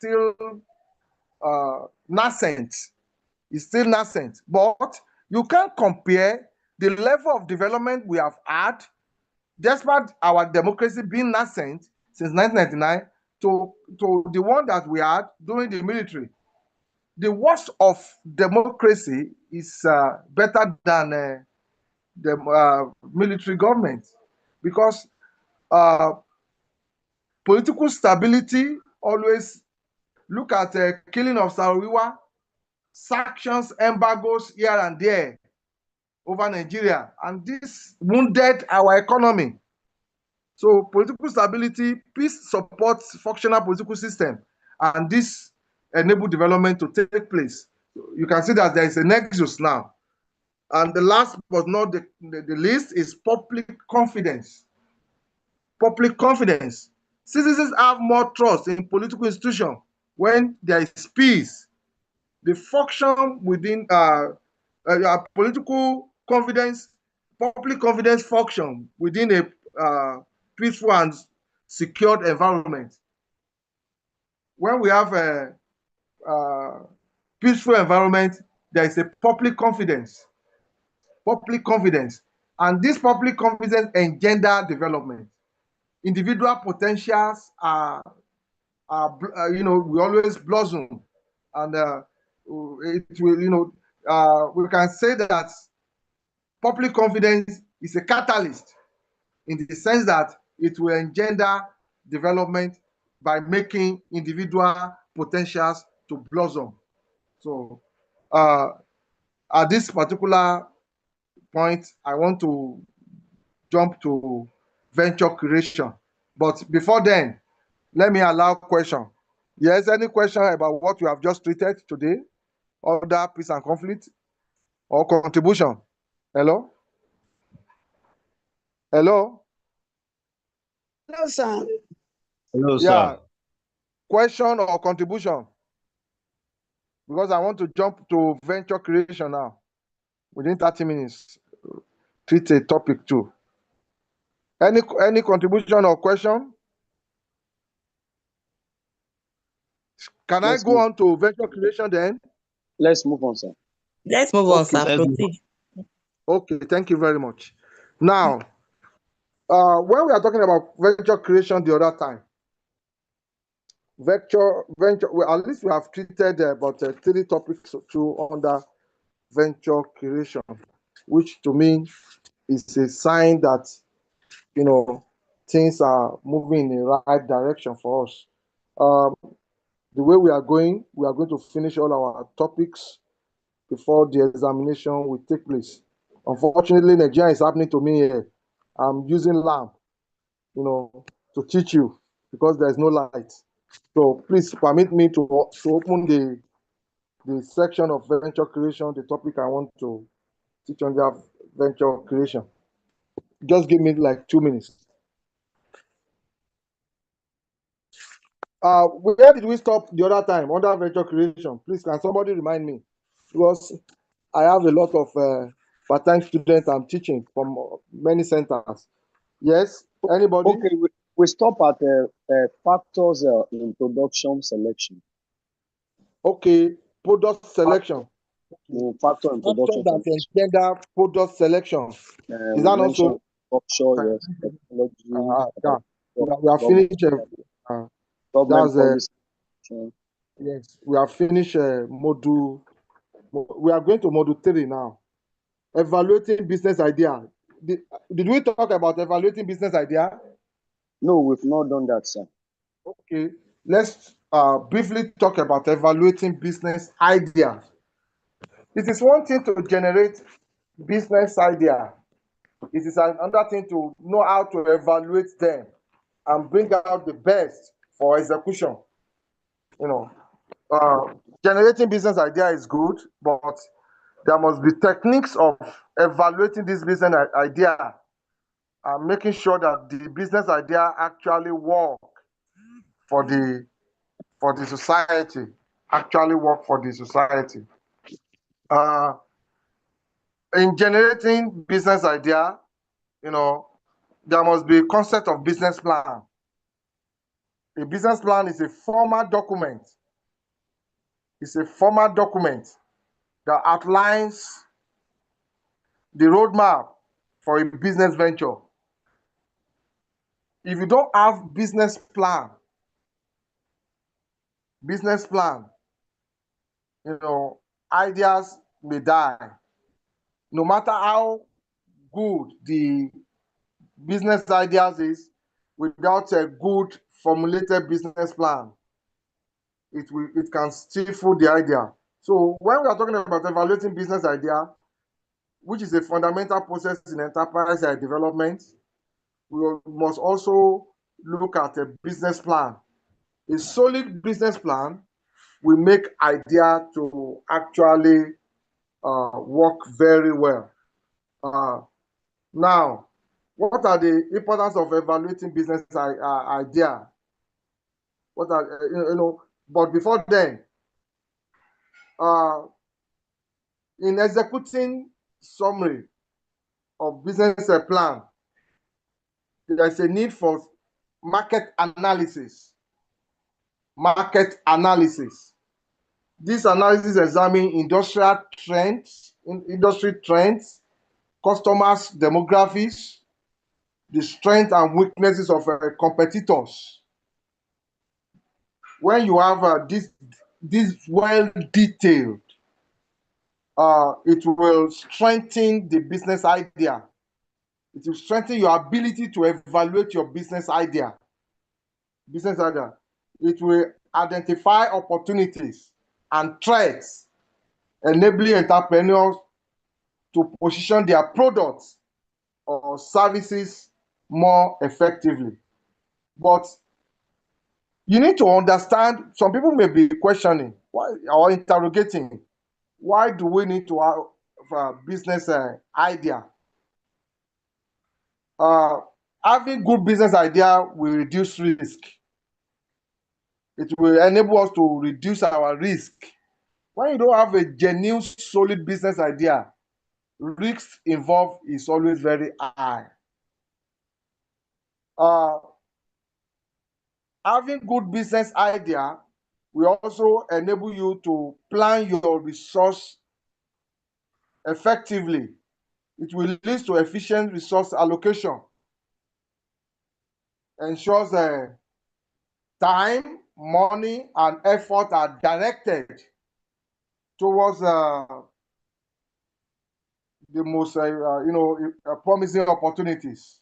still nascent, but you can't compare the level of development we have had, despite our democracy being nascent since 1999, to the one that we had during the military. The worst of democracy is better than the military government, because political stability always look at killing of Sarawiwa, sanctions, embargoes here and there over Nigeria, and this wounded our economy. So political stability, peace supports functional political system, and this enable development to take place. You can see that there is a nexus now. And the last but not the least is public confidence. Public confidence. Citizens have more trust in political institutions when there is peace. The function within political confidence, public confidence function within a peaceful and secured environment. When we have a peaceful environment, there is a public confidence. Public confidence. And this public confidence engender development. Individual potentials are we always blossom, and it will, we can say that public confidence is a catalyst in the sense that it will engender development by making individual potentials to blossom. So at this particular point, I want to jump to venture creation. But before then, let me allow question. Yes, any question about what we have just treated today, other peace and conflict, or contribution? Hello? Hello? Hello, sir. Hello, Yeah. sir. Question or contribution? Because I want to jump to venture creation now. Within 30 minutes, treat a topic too. Any contribution or question? Can I go on to venture creation then? Let's move on, sir. Let's move on, sir. Let's move Proceed. Okay, thank you very much. Now, when we are talking about venture creation the other time, well, at least we have treated about 3 topics through under venture creation, which to me is a sign that things are moving in the right direction for us. The way we are going to finish all our topics before the examination will take place. Unfortunately, Nigeria is happening to me here. I'm using lamp, to teach you because there's no light. So please permit me to open the section of venture creation, the topic I want to teach on the venture creation. Just give me like 2 minutes. Where did we stop the other time under venture creation? Please, can somebody remind me? Because I have a lot of part-time students I'm teaching from many centers. Yes, anybody? Okay, we stop at factors in production selection. Okay, product selection. Factor in production that engender product selection. Is that also? Offshore, yes. Technology. We are finished. Yes, we have finished module. We are going to module 3 now. Evaluating business idea. Did we talk about evaluating business idea? No, we've not done that, sir. Okay, let's briefly talk about evaluating business ideas. It is one thing to generate business idea. It is another thing to know how to evaluate them and bring out the best for execution. You know, generating business idea is good, but there must be techniques of evaluating this business idea and making sure that the business idea actually work for the society, actually work for the society. Uh, in generating business idea, you know, there must be a concept of business plan. A business plan is a formal document. It's a formal document that outlines the roadmap for a business venture. If you don't have business plan, you know, ideas may die. No matter how good the business ideas is, without a good formulated business plan, it can stifle the idea. So when we are talking about evaluating business idea, which is a fundamental process in enterprise development, we must also look at a business plan. A solid business plan will make idea to actually work very well. Now, what are the importance of evaluating business idea? What are But before then, in executing summary of business plan, there's a need for market analysis. Market analysis. This analysis examines industrial trends, industry trends, customers' demographics, the strengths and weaknesses of competitors. When you have this well detailed, it will strengthen the business idea. It will strengthen your ability to evaluate your business idea. It will identify opportunities and threats, enabling entrepreneurs to position their products or services more effectively. But you need to understand, some people may be questioning why, or interrogating, why do we need to have a business idea? Having good business idea will reduce risk. It will enable us to reduce our risk. When you don't have a genuine, solid business idea, risk involved is always very high. Having good business idea will also enable you to plan your resource effectively. It will lead to efficient resource allocation, ensures time, money, and effort are directed towards the most promising opportunities.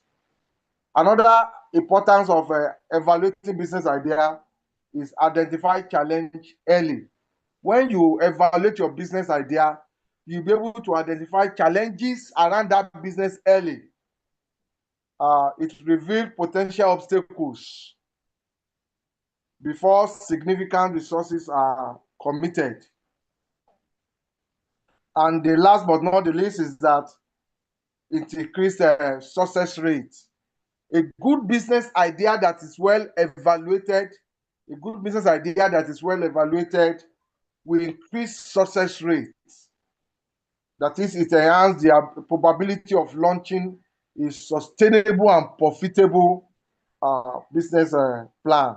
Another importance of evaluating business idea is identify challenge early. When you evaluate your business idea, you'll be able to identify challenges around that business early. It reveals potential obstacles before significant resources are committed. And the last but not the least is that it increases success rate. A good business idea that is well evaluated, will increase success rates. That is, it enhances the probability of launching a sustainable and profitable business plan.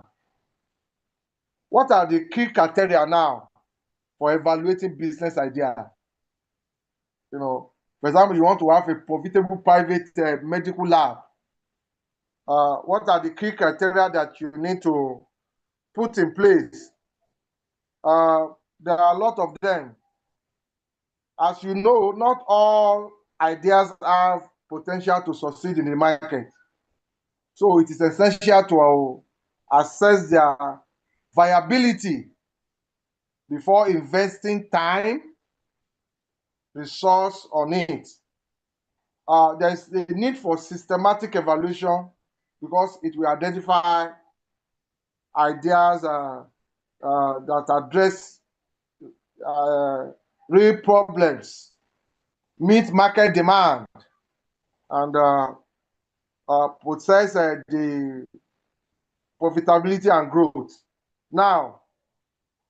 What are the key criteria now for evaluating business idea? For example, you want to have a profitable private medical lab. What are the key criteria that you need to put in place? There are a lot of them. As you know, not all ideas have potential to succeed in the market. So it is essential to assess their viability before investing time, resource on it. There's a need for systematic evaluation because it will identify ideas that address real problems, meet market demand, and possess the profitability and growth. Now,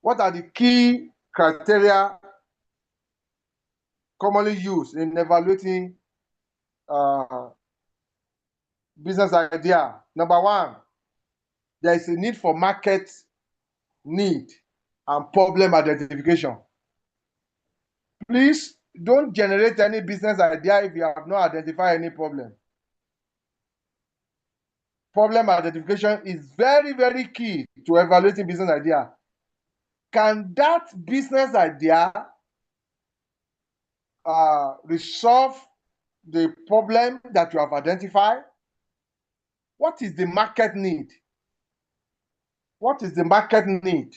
what are the key criteria commonly used in evaluating business idea? Number one, there is a need for market need and problem identification. Please don't generate any business idea if you have not identified any problem. Problem identification is very, very key to evaluating business idea. Can that business idea resolve the problem that you have identified? What is the market need? What is the market need?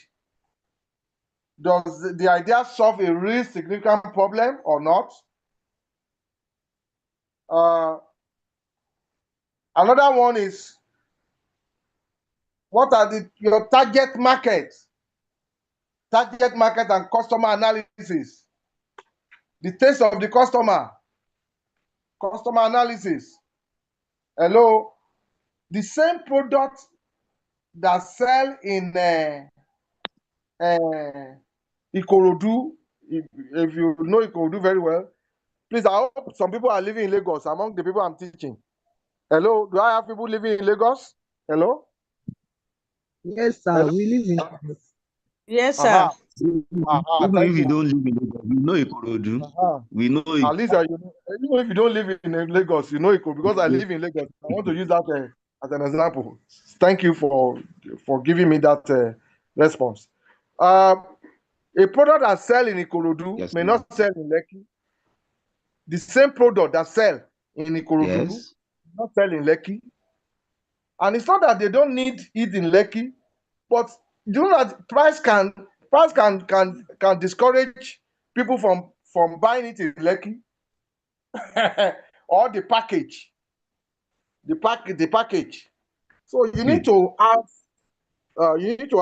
Does the idea solve a real significant problem or not? Another one is, what are your target markets? Target market and customer analysis. The taste of the customer. Customer analysis. Hello. The same product that sell in Ikorodu, if you know Ikorodu very well, please, I hope some people are living in Lagos among the people I'm teaching. Hello, do I have people living in Lagos? Hello? Yes, sir. Hello? We live in. Yes, sir. Even Thank if you you. don't live in Lagos, we know Ikorodu. We know it. At least even if you don't live in Lagos, you know Ikorodu, because I live in Lagos. I want to use that as an example. Thank you for giving me that response. A product that sell in Ikorodu may not sell in Lekki. The same product that sell in Ikorodu not sell in Lekki. And it's not that they don't need it in Lekki, but you know that price can discourage people from buying it in Lekki. Or the package. The package. So you need to have you need to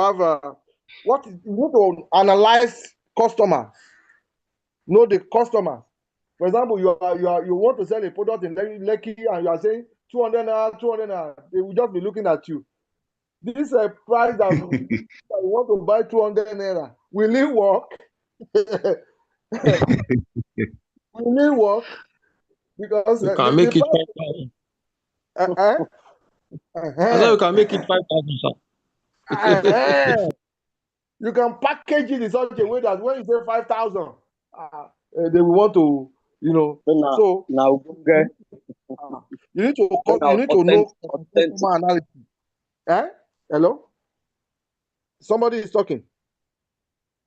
analyze customer. Know the customer. For example, you want to sell a product in Lekki and you are saying 200 naira, 200 naira. They will just be looking at you. This price that you want to buy 200 naira. Will it work? Will it work? Because you can make it 5,000. I said you can make it 5,000, sir. You can package it in such a way that when you say 5,000, they will want to, so now okay. You need to know customer analysis. Hello? Somebody is talking.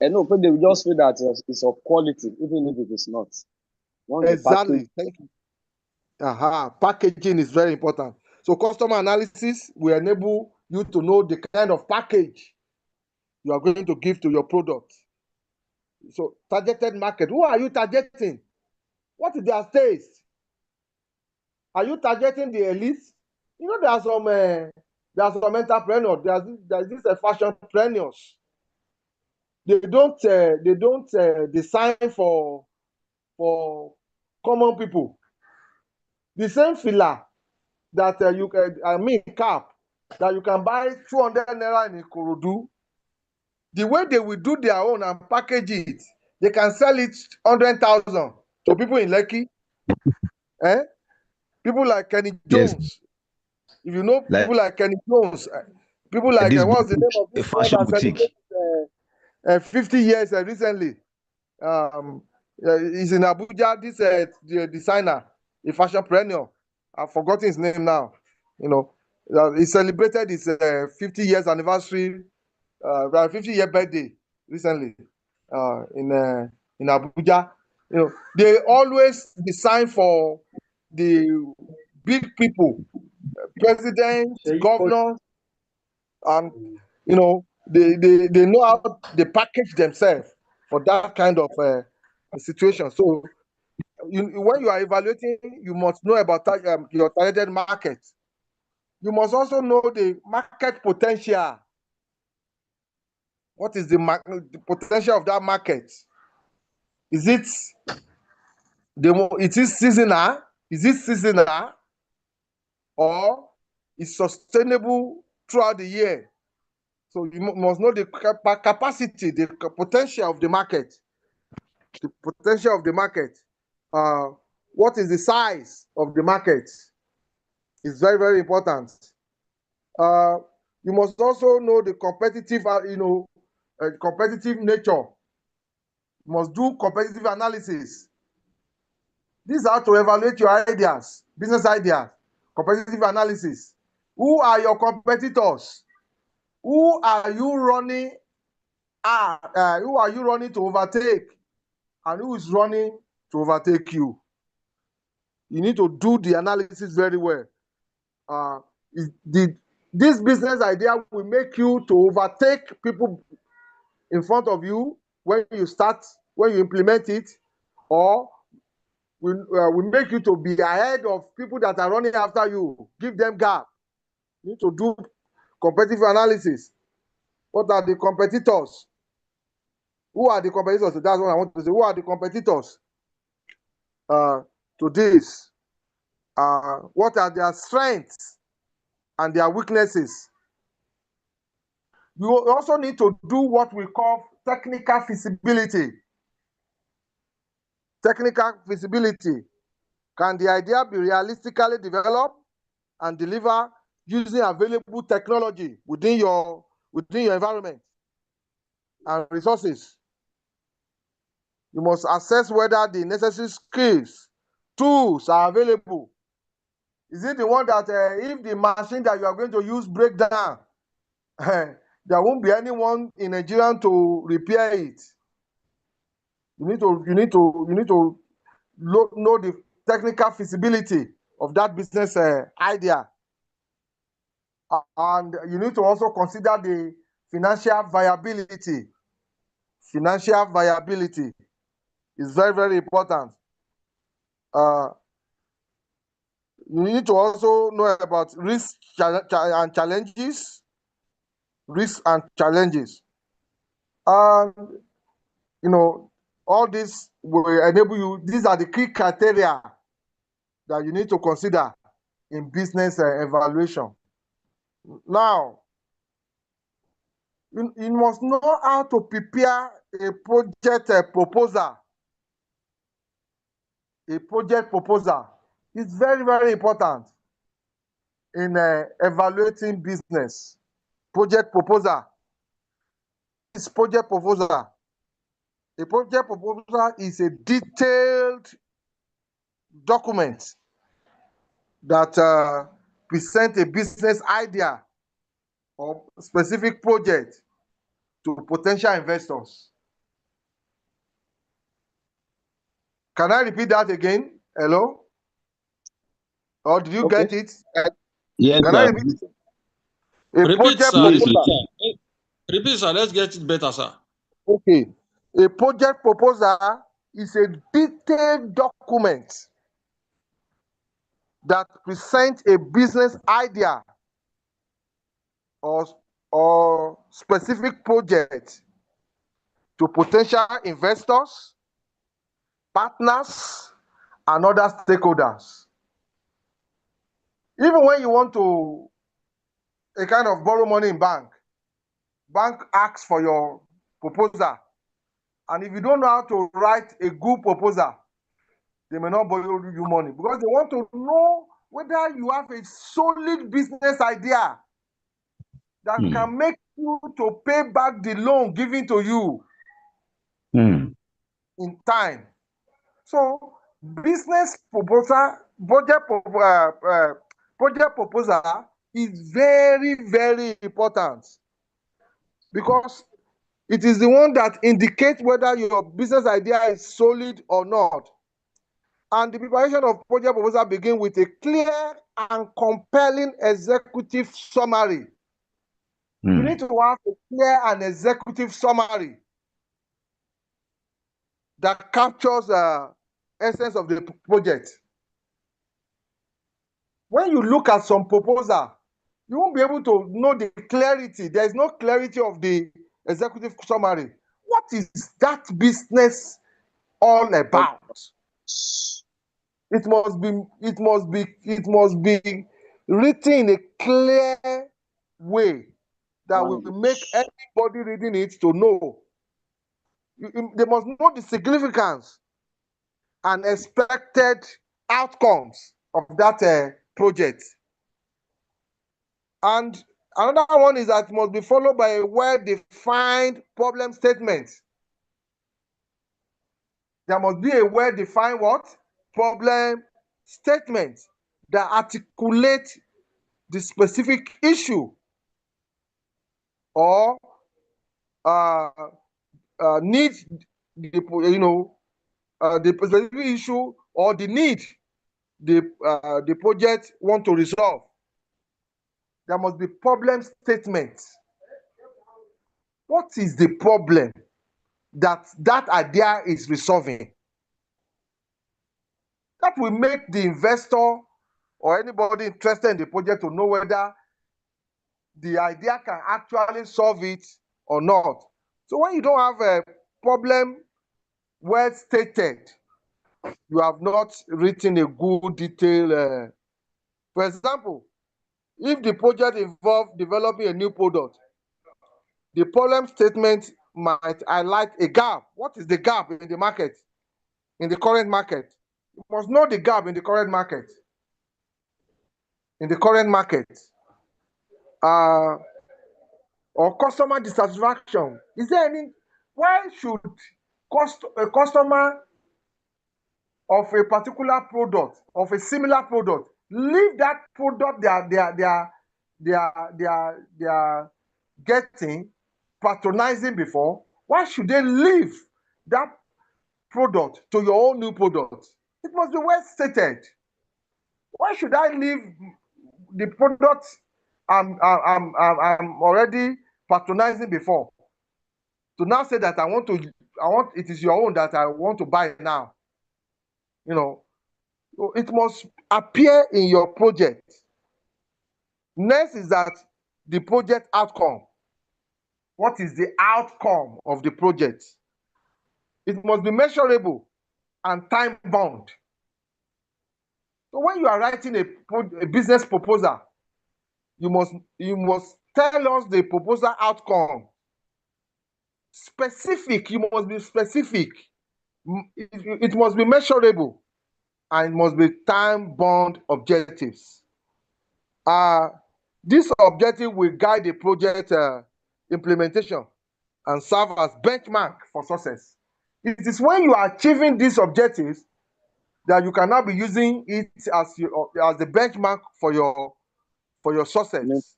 I know, but they will just say that it's of quality, even if it is not. Exactly. Thank you. Packaging is very important. So customer analysis will enable you to know the kind of package you are going to give to your product. So targeted market. Who are you targeting? What is their taste? Are you targeting the elites? You know, there are some entrepreneurs. There's this fashionpreneurs. They don't design for common people. The same filler that cap that you can buy 200 naira in Ikorodu. The way they will do their own and package it, they can sell it 100,000 to people in Lekki. People like Kenny Jones. Yes. If you know people like Kenny Jones, people like what's the name of this one that celebrated 50 years recently? He's in Abuja. This the designer, a fashionpreneur. I've forgotten his name now. He celebrated his 50 years anniversary, 50-year birthday recently in Abuja. They always design for the big people, presidents, governors. And you know, they know how they package themselves for that kind of situation. So when you are evaluating, you must know about your targeted market. You must also know the market potential. What is the potential of that market? Is it seasonal? Is it seasonal, or is sustainable throughout the year? So you must know the capacity, the potential of the market. The potential of the market. What is the size of the market? It's very, very important. You must also know the competitive, competitive nature. You must do competitive analysis. These are to evaluate your ideas, business ideas, competitive analysis. Who are your competitors? Who are you running who are you running to overtake? And who is running to overtake you? You need to do the analysis very well. This business idea will make you to overtake people in front of you when you implement it, or will make you to be ahead of people that are running after you. Give them gap. You need to do competitive analysis. What are the competitors? Who are the competitors? That's what I want to say. Who are the competitors to this? What are their strengths and their weaknesses? You also need to do what we call technical feasibility. Technical feasibility. Can the idea be realistically developed and delivered using available technology within your environment and resources? You must assess whether the necessary skills, tools are available. Is it the one that if the machine that you are going to use break down, there won't be anyone in Nigeria to repair it? You need to know the technical feasibility of that business idea. And you need to also consider the financial viability. Financial viability is very, very important. You need to also know about risks and challenges. Risks and challenges. And, all this will enable you. These are the key criteria that you need to consider in business evaluation. Now, you must know how to prepare a project proposal. A project proposal is very, very important in evaluating business. Project proposal. This project proposal. A project proposal is a detailed document that presents a business idea or specific project to potential investors. Can I repeat that again? Hello? Or did you get it? Yes, Can I sir. repeat it? Repeat, sir. Please. Repeat, sir. Let's get it better, sir. Okay. A project proposal is a detailed document that presents a business idea or specific project to potential investors, partners, and other stakeholders. Even when you want to borrow money in bank asks for your proposal. And if you don't know how to write a good proposal, they may not borrow you money because they want to know whether you have a solid business idea that can make you to pay back the loan given to you in time. So business proposal, project proposal is very, very important because it is the one that indicates whether your business idea is solid or not. And the preparation of project proposal begins with a clear and compelling executive summary You need to have a clear and executive summary that captures the essence of the project. When you look at some proposal, you won't be able to know the clarity. There is no clarity of the executive summary. What is that business all about? It must be written in a clear way that will make everybody reading it to know. They must know the significance and expected outcomes of that project. And another one is that it must be followed by a well-defined problem statement. There must be a well-defined what? Problem statement that articulates the specific issue or need, the specific issue or the need the project want to resolve. There must be problem statement. What is the problem that idea is resolving? That will make the investor or anybody interested in the project to know whether the idea can actually solve it or not. So when you don't have a problem well stated, you have not written a good detail. For example, if the project involves developing a new product, the problem statement might highlight a gap. What is the gap in the market, in the current market? You must know the gap in the current market. In the current market. Or customer dissatisfaction. Is there any, why should a customer of a particular product, of a similar product, leave that product they are getting patronizing before? Why should they leave that product to your own new product? It must be well stated. Why should I leave the product I'm already patronizing before to now say that it is your own that I want to buy now? You know, it must appear in your project. Next is that the project outcome. What is the outcome of the project? It must be measurable and time bound. So when you are writing a business proposal, you must tell us the proposal outcome. Specific, you must be specific. It must be measurable and it must be time-bound objectives. This objective will guide the project implementation and serve as benchmark for success. It is when you are achieving these objectives that you can now be using it as the benchmark for your success.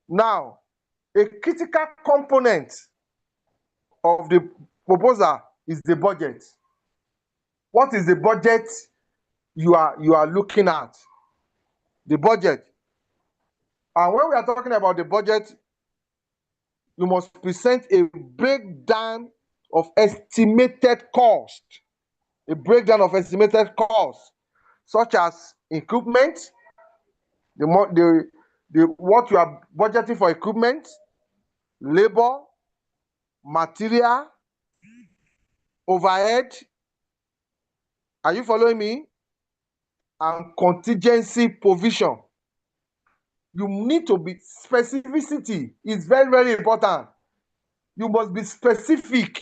Now, a critical component of the proposal is the budget. What is the budget you are looking at? The budget. And when we are talking about the budget, you must present a breakdown of estimated cost. A breakdown of estimated cost, such as equipment, what you are budgeting for equipment, labor, material, overhead. Are you following me? And contingency provision. You need to be specificity. It's very, very important. You must be specific.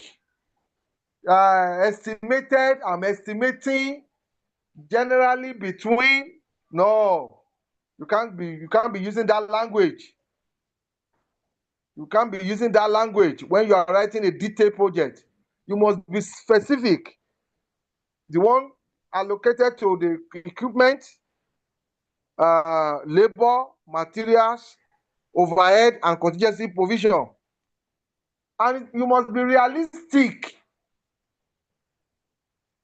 Estimated, I'm estimating generally between. No, you can't be using that language. You can't be using that language when you are writing a detailed project. You must be specific. The one allocated to the equipment, labor, materials, overhead, and contingency provision. And you must be realistic.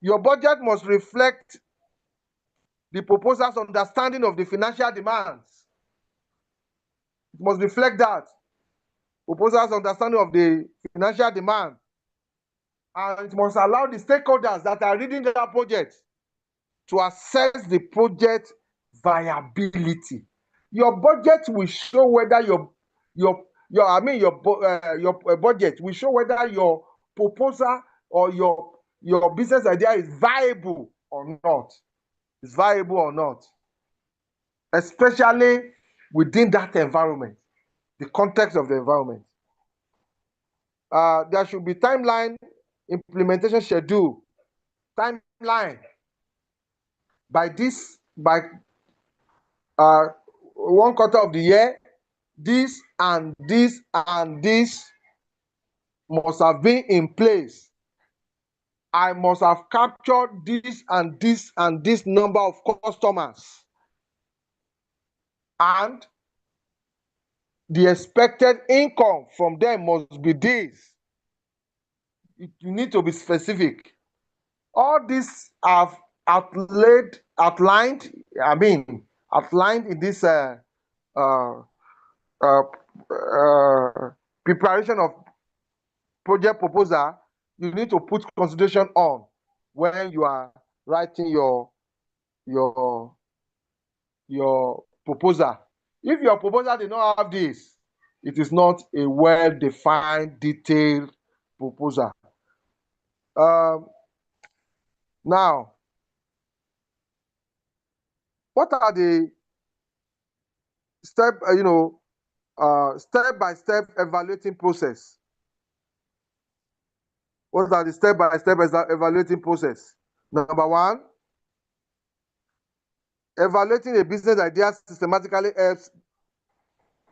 Your budget must reflect the proposal's understanding of the financial demands. It must reflect that. Proposal's understanding of the financial demand. And it must allow the stakeholders that are reading that project to assess the project viability. Your budget will show whether your budget will show whether your proposal or your business idea is viable or not. Is viable or not, especially within that environment, the context of the environment. There should be timeline, implementation schedule, timeline. By 1/4 of the year, this and this and this must have been in place. I must have captured this and this and this number of customers. And the expected income from them must be this. You need to be specific. All these are outlined in this preparation of project proposal. You need to put consideration on when you are writing your proposal. If your proposal did not have this, it is not a well-defined, detailed proposal. Now, what are the step-by-step evaluating process? What are the step-by-step evaluating process? Number one, evaluating a business idea systematically helps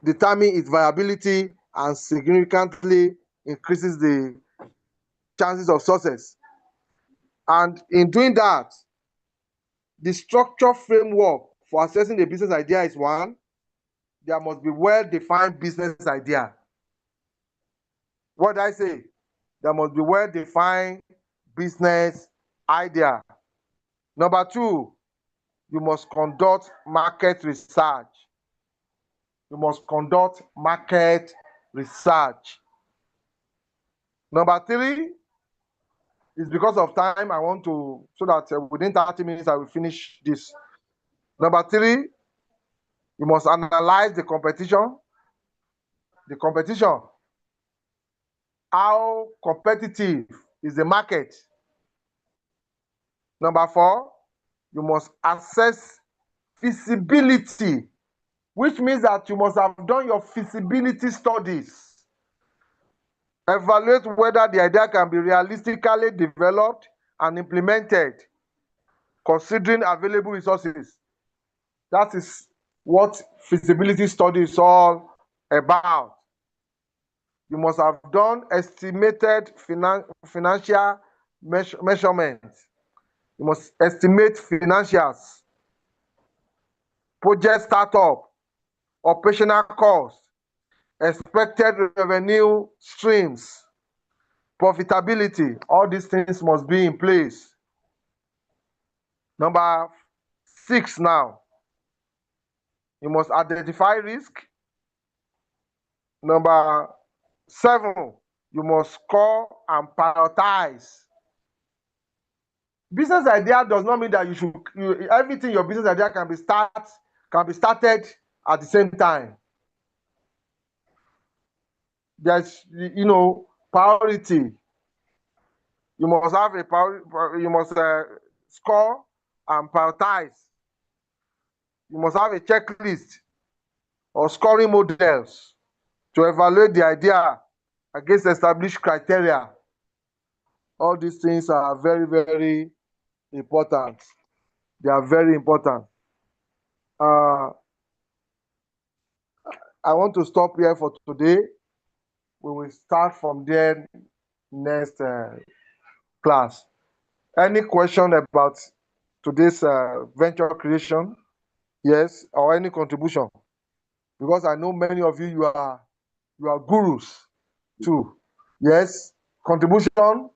determine its viability and significantly increases the chances of success. And in doing that, the structure framework for assessing a business idea is one. There must be well-defined business idea. What did I say? There must be well-defined business idea. Number two, you must conduct market research. You must conduct market research. Number three, is because of time, I want to, so that within 30 minutes, I will finish this. Number three, you must analyze the competition. The competition. How competitive is the market? Number four, you must assess feasibility, which means that you must have done your feasibility studies. Evaluate whether the idea can be realistically developed and implemented, considering available resources. That is what feasibility study is all about. You must have done estimated financial measurements. You must estimate financials, project startup, operational costs, expected revenue streams, profitability. All these things must be in place. Number 6 now. You must identify risk. Number 7, you must score and prioritize. Business idea does not mean that everything your business idea can be started at the same time. There's priority. You must have a priority. You must score and prioritize. You must have a checklist or scoring models to evaluate the idea against established criteria. All these things are very, very important. They are very important. I want to stop here for today. We will start from there next class. Any question about today's venture creation? Yes, or any contribution? Because I know many of you, you are gurus too. Yes, contribution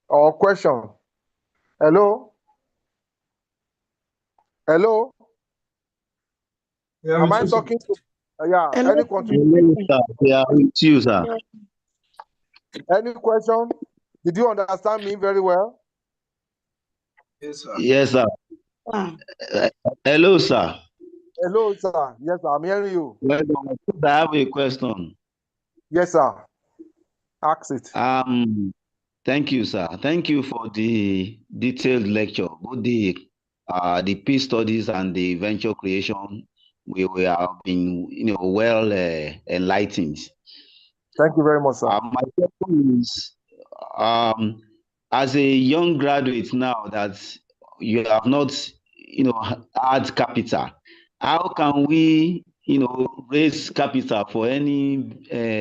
or question? Hello? Hello? Yeah, Am I talking to? Yeah, Hello. any contribution? Hello, sir. We are with you, sir. Any question? Did you understand me very well? Yes, sir. Yes, sir. Ah, Hello, sir. Hello, sir. Yes, sir, I'm hearing you. Well, I have a question. Yes, sir. Ask it. Thank you, sir. Thank you for the detailed lecture, both the peace studies and the venture creation. We have been, well enlightened. Thank you very much, sir. My question is, as a young graduate now that you have not, had capital, how can we, raise capital for any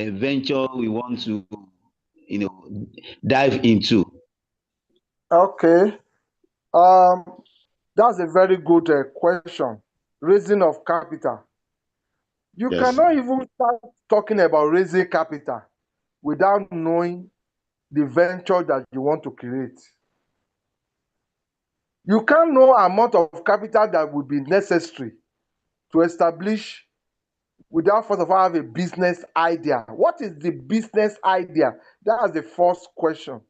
venture we want to, dive into? Okay. That's a very good question. Raising of capital. You Yes. cannot even start talking about raising capital without knowing the venture that you want to create. You can't know amount of capital that would be necessary to establish without first of all have a business idea. What is the business idea? That's the first question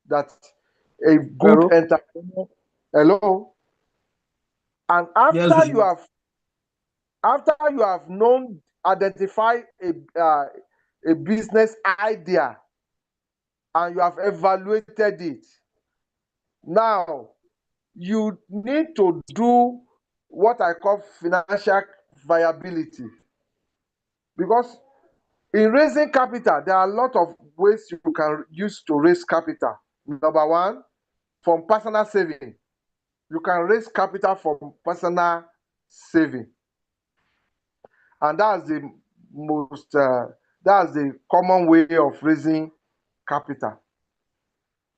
that a good Hello? entrepreneur. Hello. And Yes, after you have known, identify a business idea, and you have evaluated it, now you need to do what I call financial viability. Because in raising capital, there are a lot of ways you can use to raise capital. Number one, from personal saving. You can raise capital from personal saving. And that's the that's the common way of raising capital.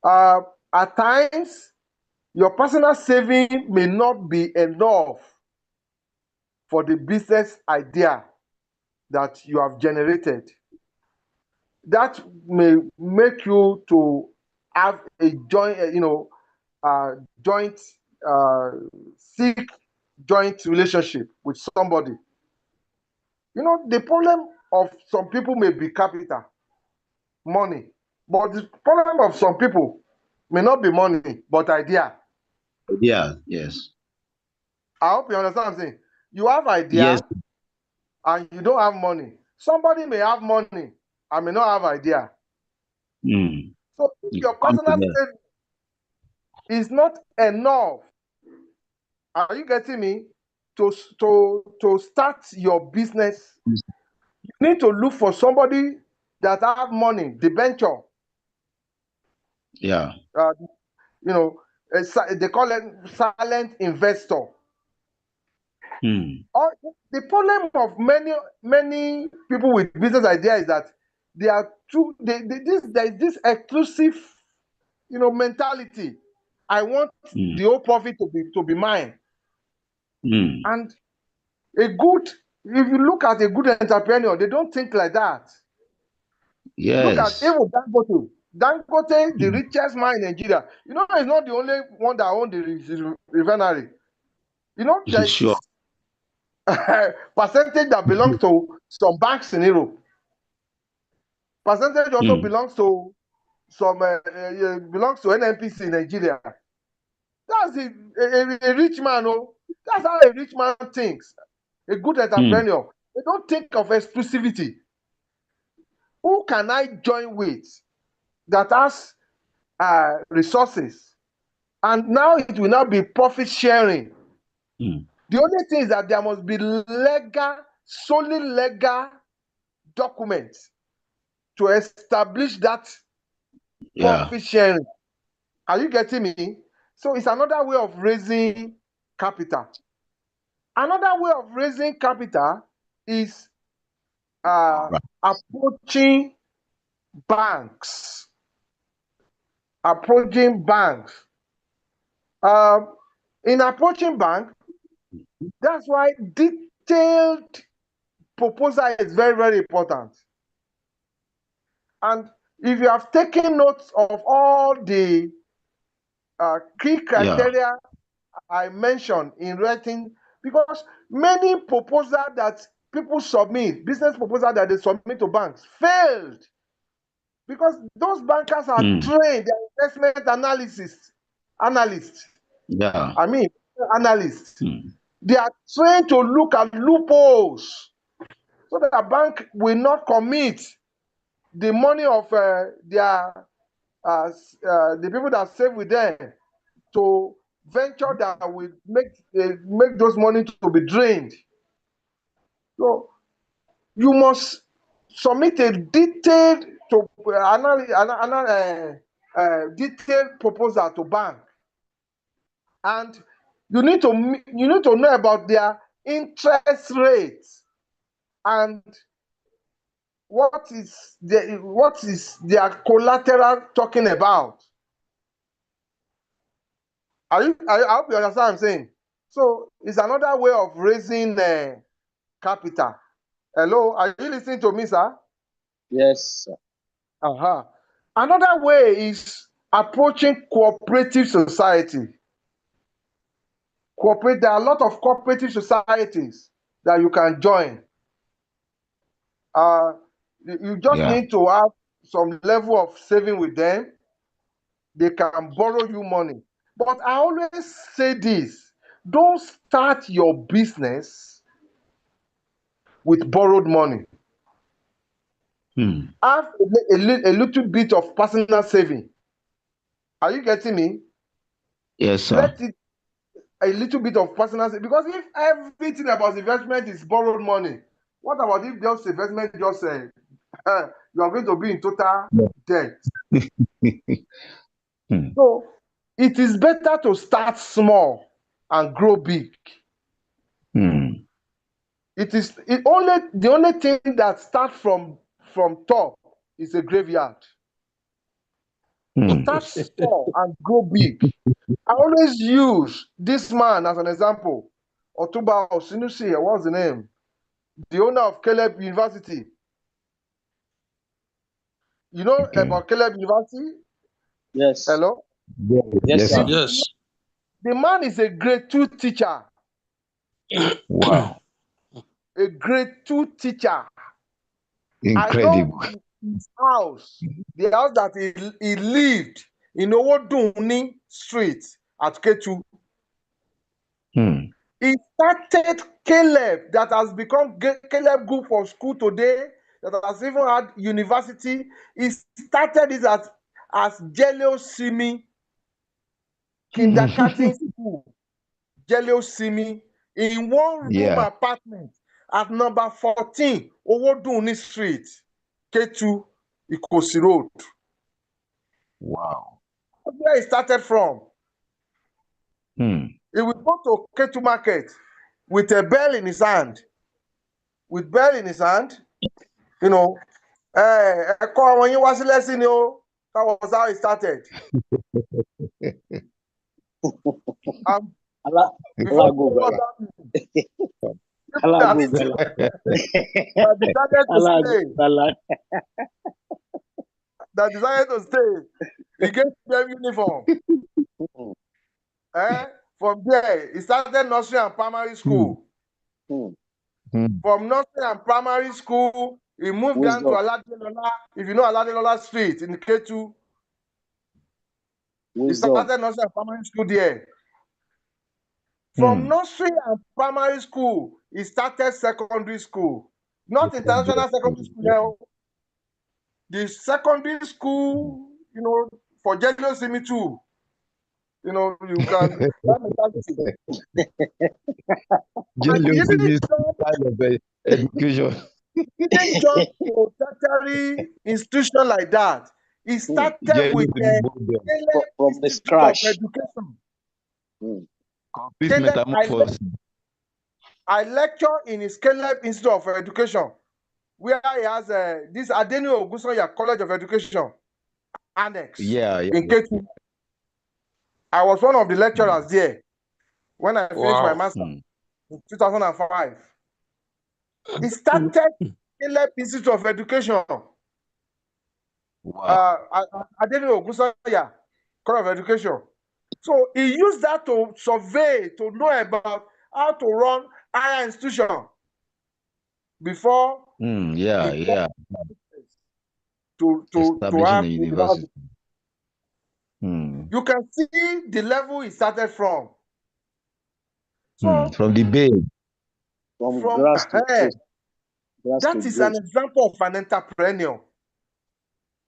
At times, your personal saving may not be enough for the business idea that you have generated. That may make you to have a joint, seek joint relationship with somebody. The problem of some people may be capital, money, but the problem of some people may not be money, but idea. Yeah, yes. I hope you understand what I'm saying. You have idea, Yes. and you don't have money. Somebody may have money and may not have idea. So if your personal saving is not enough, are you getting me? To start your business, you need to look for somebody that have money, the venture. Yeah. They call it silent investor. The problem of many people with business idea is that they are there is this exclusive, mentality. I want the whole profit to be mine. And if you look at a good entrepreneur, they don't think like that. Yes. Look at even Dangote. Dangote, the richest man in Nigeria. He's not the only one that owns the refinery. There's Sure. percentage that belongs to some banks in Europe. Percentage also belongs to some belongs to NNPC in Nigeria. That's a rich man. That's how a rich man thinks. A good entrepreneur. They don't think of exclusivity. Who can I join with that has resources? And now it will not be profit sharing. The only thing is that there must be solely legal documents to establish that profit sharing. Are you getting me? So it's another way of raising capital. Another way of raising capital is approaching banks. Approaching banks. In approaching bank, that's why detailed proposal is very, very important. And if you have taken notes of all the key criteria I mentioned in writing, because many proposals that people submit, business proposal that they submit to banks failed because those bankers are trained, they're investment analysts. Yeah. I mean, analysts. They are trained to look at loopholes so that a bank will not commit the money of the people that save with them to venture that will make those money to be drained. So you must submit a detailed detailed proposal to bank, and you need to know about their interest rates and what is their collateral talking about. I hope you understand what I'm saying. So it's another way of raising capital. Hello, are you listening to me, sir? Yes, sir. Another way is approaching cooperative society. There are a lot of cooperative societies that you can join. You just need to have some level of saving with them. They can borrow you money. But I always say this, don't start your business with borrowed money. Have a little bit of personal saving. Are you getting me? Yes, sir. Let it a little bit of personal saving, because if everything about investment is borrowed money, what about if just investment just you are going to be in total debt? So it is better to start small and grow big. The only thing that starts from top is a graveyard. Start small and grow big. I always use this man as an example. Otuba Osinusi, what's the name? The owner of Caleb University. You know about Caleb University? Yes. Hello? Yes, sir. Yes. The man is a grade 2 teacher. Wow. A grade 2 teacher. Incredible. I know his house, the house that he lived in Owodunni Street at Ketu. He started Caleb, that has become Caleb Group for School today, that has even had university. He started it as Jelio Simi Kindergarten School. Jelio Simi in one room apartment at number 14 Owodunni Street, Ketu, Ikosi Road. Wow. That's where he started from. He would go to Ketu Market with a bell in his hand. With bell in his hand, you know, that was how he started. That decided to stay. He gave them uniform. From there, he started nursery and primary school. From nursery and primary school, he moved down to Aladelola. If you know Aladelola Street in Ketu, he started nursery and primary school there. From nursery and primary school, he started secondary school. Not international secondary school now. The secondary school, you know, for Jelio Simi too. You know, you can. Jelio Simi style of education. He didn't join a tertiary institution like that. He started with from the scratch. Complete metamorphosis. I lecture in his Caleb Institute of Education, where he has this Adeni Ogunsanya College of Education annex in Ketu. I was one of the lecturers there when I finished my master in 2005. He started Caleb Institute of Education. Adeni Ogunsanya College of Education. So he used that to survey, to know about how to run higher institution. before Yeah, he yeah. to Establishing have a a university. You can see the level he started from. So From the base. From from grass to her, grass that to is grace. an example of an entrepreneur.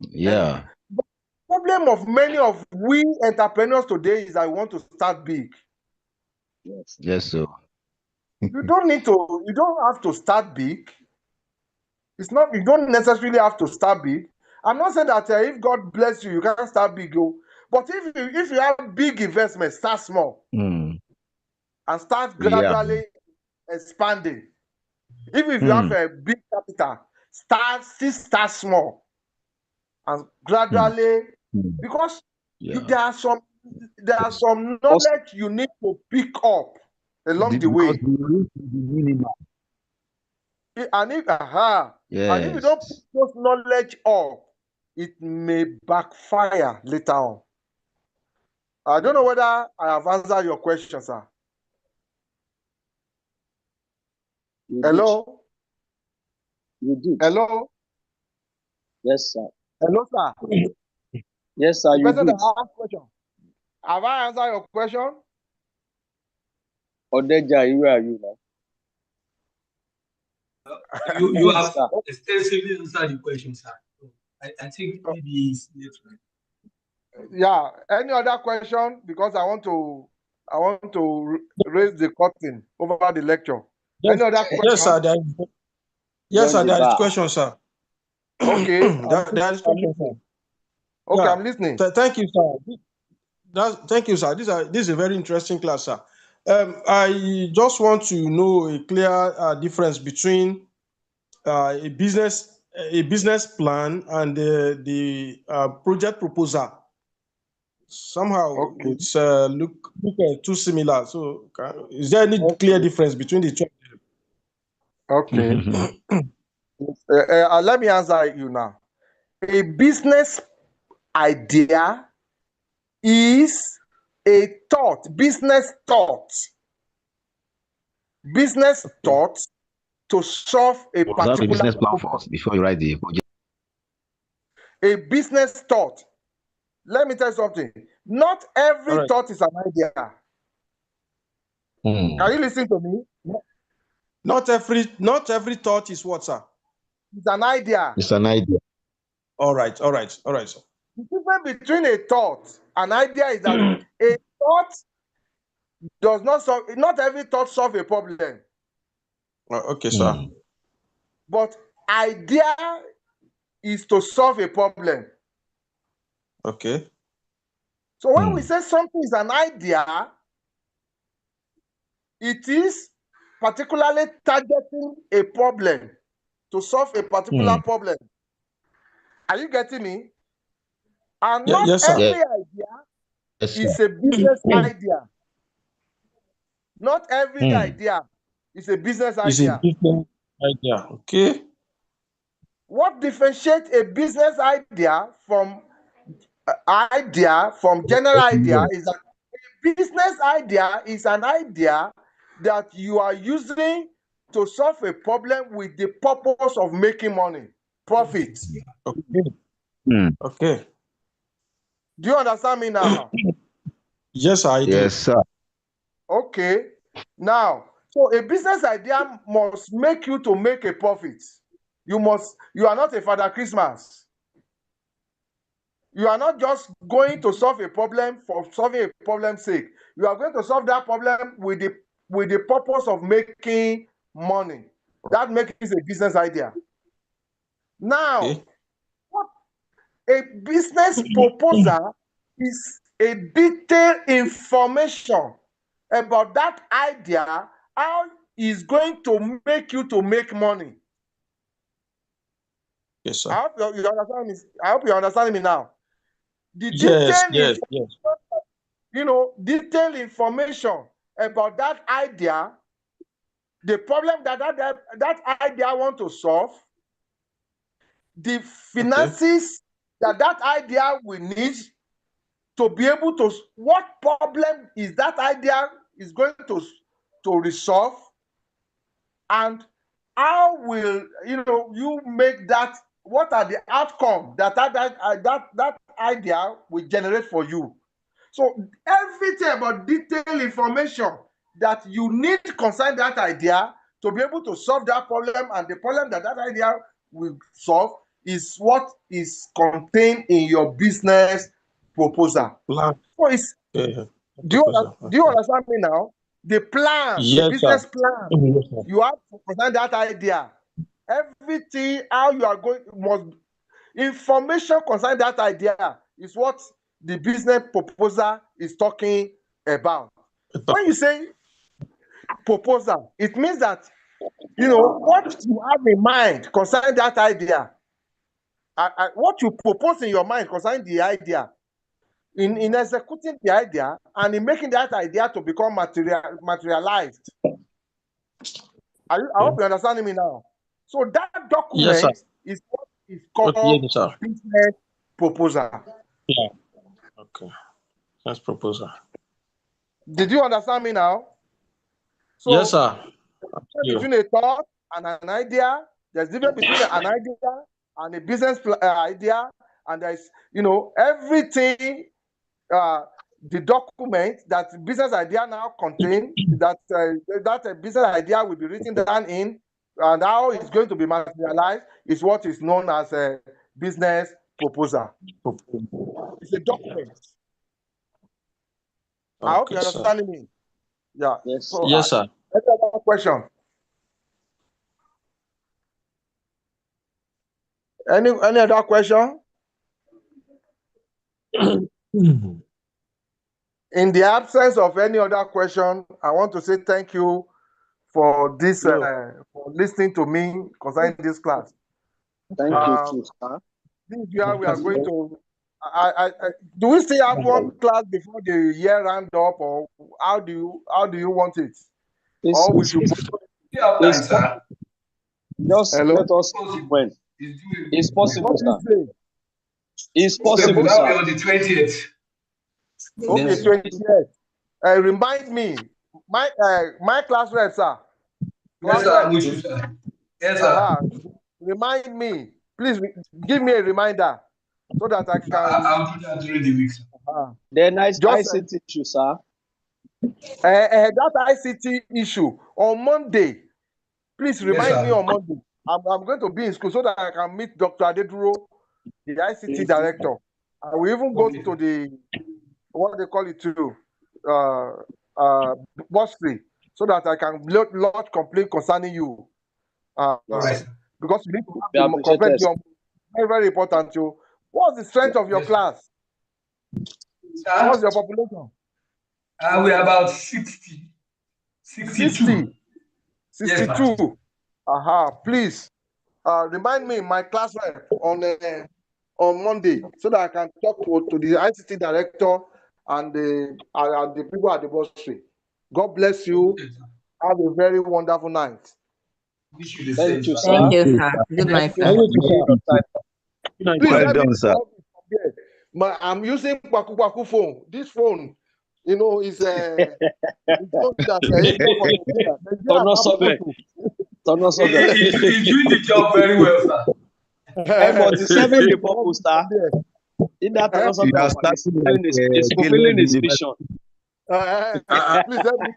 Yeah. The problem of many of we entrepreneurs today is I want to start big. Yes. Yes, so. You don't have to start big. You don't necessarily have to start big. I'm not saying that if God bless you, you can't start big. But if you have big investment, start small and start Yeah. gradually expanding. Even if you have a big capital, start small and gradually, because Yeah. there are some knowledge you need to pick up along the way. Because we reach the minimum. And if you Yes. don't put those knowledge up, it may backfire later on. I don't know whether I have answered your question, sir. Hello? You did. Hello? Yes, sir. Hello, sir. Yes, sir. The You person did. that asked question. Have I answered your question? Odeja, where are you now? You Yes, have sir. extensively answered the question, sir. I think maybe it's next one. Yeah. Any other question? Because I want to raise the curtain over the lecture. Yes, Any other question? yes, sir. Yes, sir. Join the There is bar. question, sir. Okay. There is question, sir. Okay, Yeah. I'm listening. Thank you, sir. Thank you, sir. This is a very interesting class, sir. I just want to know a clear difference between a business plan and the project proposal. Somehow Okay. it's look too similar. So, is there any clear difference between the two? Okay. Let me answer you now. A business idea is a thought, business thought to solve a You must have a particular business plan problem. first before you write the project. A business thought. Let me tell you something. Not every thought is an idea. Can you listen to me? Not every thought is what, sir? It's an idea. It's an idea. All right, sir. The difference between a thought and idea is that a thought does not solve. Not every thought solves a problem. Okay, sir. But idea is to solve a problem. Okay. So when we say something is an idea, it is particularly targeting a problem to solve a particular problem. Are you getting me? And not yes, sir. every idea is a business idea. Not every idea is a business It's a idea. business idea. Okay. What differentiates a business idea from general idea is that a business idea is an idea that you are using to solve a problem with the purpose of making money, profit. Okay. Okay. Do you understand me now? Yes, I do. Yes, sir. Okay. Now, so a business idea must make you to make a profit. You are not a Father Christmas. You are not just going to solve a problem for solving a problem's sake. You are going to solve that problem with the purpose of making money. That makes it a business idea. Now, a business proposal is a detailed information about that idea, how it's going to make you to make money. Yes, sir. I hope you understand me. I hope you understand me now. The Yes. detailed information about that idea, the problem that idea want to solve, the finances that idea will need to be able to, what problem is that idea is going to resolve, and how will you make that? What are the outcome that idea will generate for you? So everything about detailed information that you need concerning that idea to be able to solve that problem, and the problem that idea will solve is what is contained in your business proposal. Plan. So it's Yeah. do you understand me now? The plan, Yes, the business sir. plan, Yes, sir. you have to present that idea. Everything, how you are going, information concerning that idea is what the business proposal is talking about. When you say proposal, it means that what you have in mind concerning that idea, what you propose in your mind concerning the idea, in executing the idea and in making that idea to become materialized. I hope you're understanding me now. So that Yes, sir. document is what is called Okay, yes, sir. business proposal. Yeah. Okay. That's proposal. Did you understand me now? So Yes, sir. between a thought and an idea, there's difference between an idea and a business idea, and there's everything. The document that business idea now contain that business idea will be written down in, and how it's going to be materialized is what is known as a business proposal. It's a document. I hope you're understanding me. Yeah. Yes. So, Yes, sir. Any other question? Any other question? In the absence of any other question, I want to say thank you for this, for listening to me concerning this class. Thank you too, sir. This year we are going to. Do we still have one class before the year round up, or how do you want it? Or we should. Just Hello? let us see when. It's possible, sir. It's possible, That will be sir. on the 20th. Okay, 20th. Remind me, my class rep, sir. Yes, sir. We should, sir. Yes, sir. Remind me, please give me a reminder so that I can. I'll do that during the week, sir. The nice ICT issue, sir. That ICT issue on Monday. Please remind me on Monday. I'm going to be in school so that I can meet Dr. Adeduro, the ICT director. I will even go to the what they call it to bursary, so that I can lodge complaint concerning you. Right. Because you need to have the complaint. Very, very important. What's the strength of your class? What's your population? We are about 62. 62. Yes, Please remind me my class rep on Monday so that I can talk to the ICT director and the people at the bursary. God bless you. Have a very wonderful night. Thank you, sir. Thank you, sir. Good night, sir. Please, well done, sir. I'm using Kwaku phone. This phone, is You're doing the job very well, sir. But it's serving the purpose, sir. In that it's fulfilling its mission. Please help me.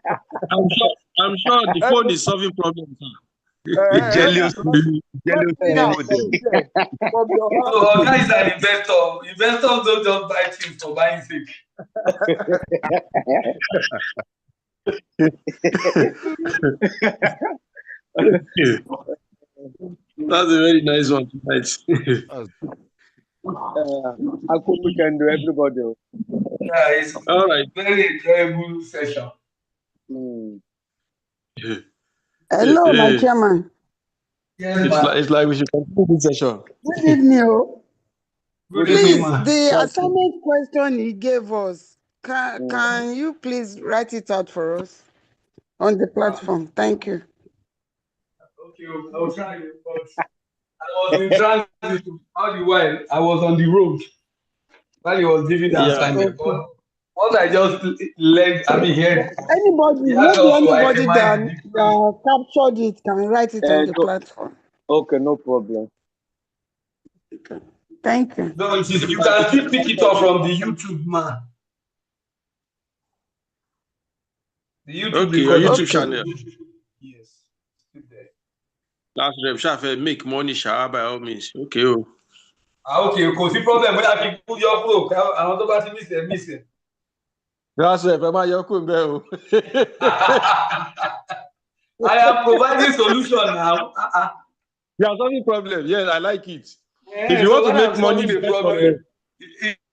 I'm sure the phone is solving problems, sir. Jealous. So, guys are investors. Investors don't just buy things for buying sake. That's a very nice one tonight. How could we can do everybody? Yeah, it's all right. Very enjoyable session. Hello, my chairman. Yes, it's like we should continue this session. Good evening. Please, the assignment question he gave us, can you please write it out for us on the platform? Thank you. Okay, I'll try it, but I was in transit all the while. I was on the road while he was giving the assignment. But What I just learned, I mean, heard. Anybody, Yeah, maybe also anybody that itemized it. captured it can write it on the platform. Okay, no problem. Thank you. No, you can still pick it up from the YouTube, man. The YouTube Okay, your YouTube Okay. channel. Yes. Still there. Last rep, Shafe, make money, Sha, by all means. Okay. Oh. Okay, kò sí problem bóyá kí n kú yọ kúrò àwọn tó bá ti miss it. Last rep, ẹ má yọ kúrò ńbẹ̀ o. I am providing solution now. You are solving problem. Yes, I like it. Yeah, If you so want to when make I'm money, solving the invest problem, on it.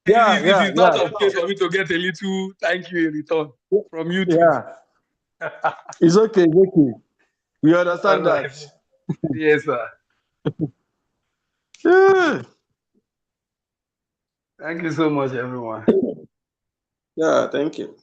it is not okay for me to get a little thank you in return from YouTube. Yeah. It's okay. It's okay. We understand that. Yes, sir. Yeah. Thank you so much, everyone. Yeah, thank you.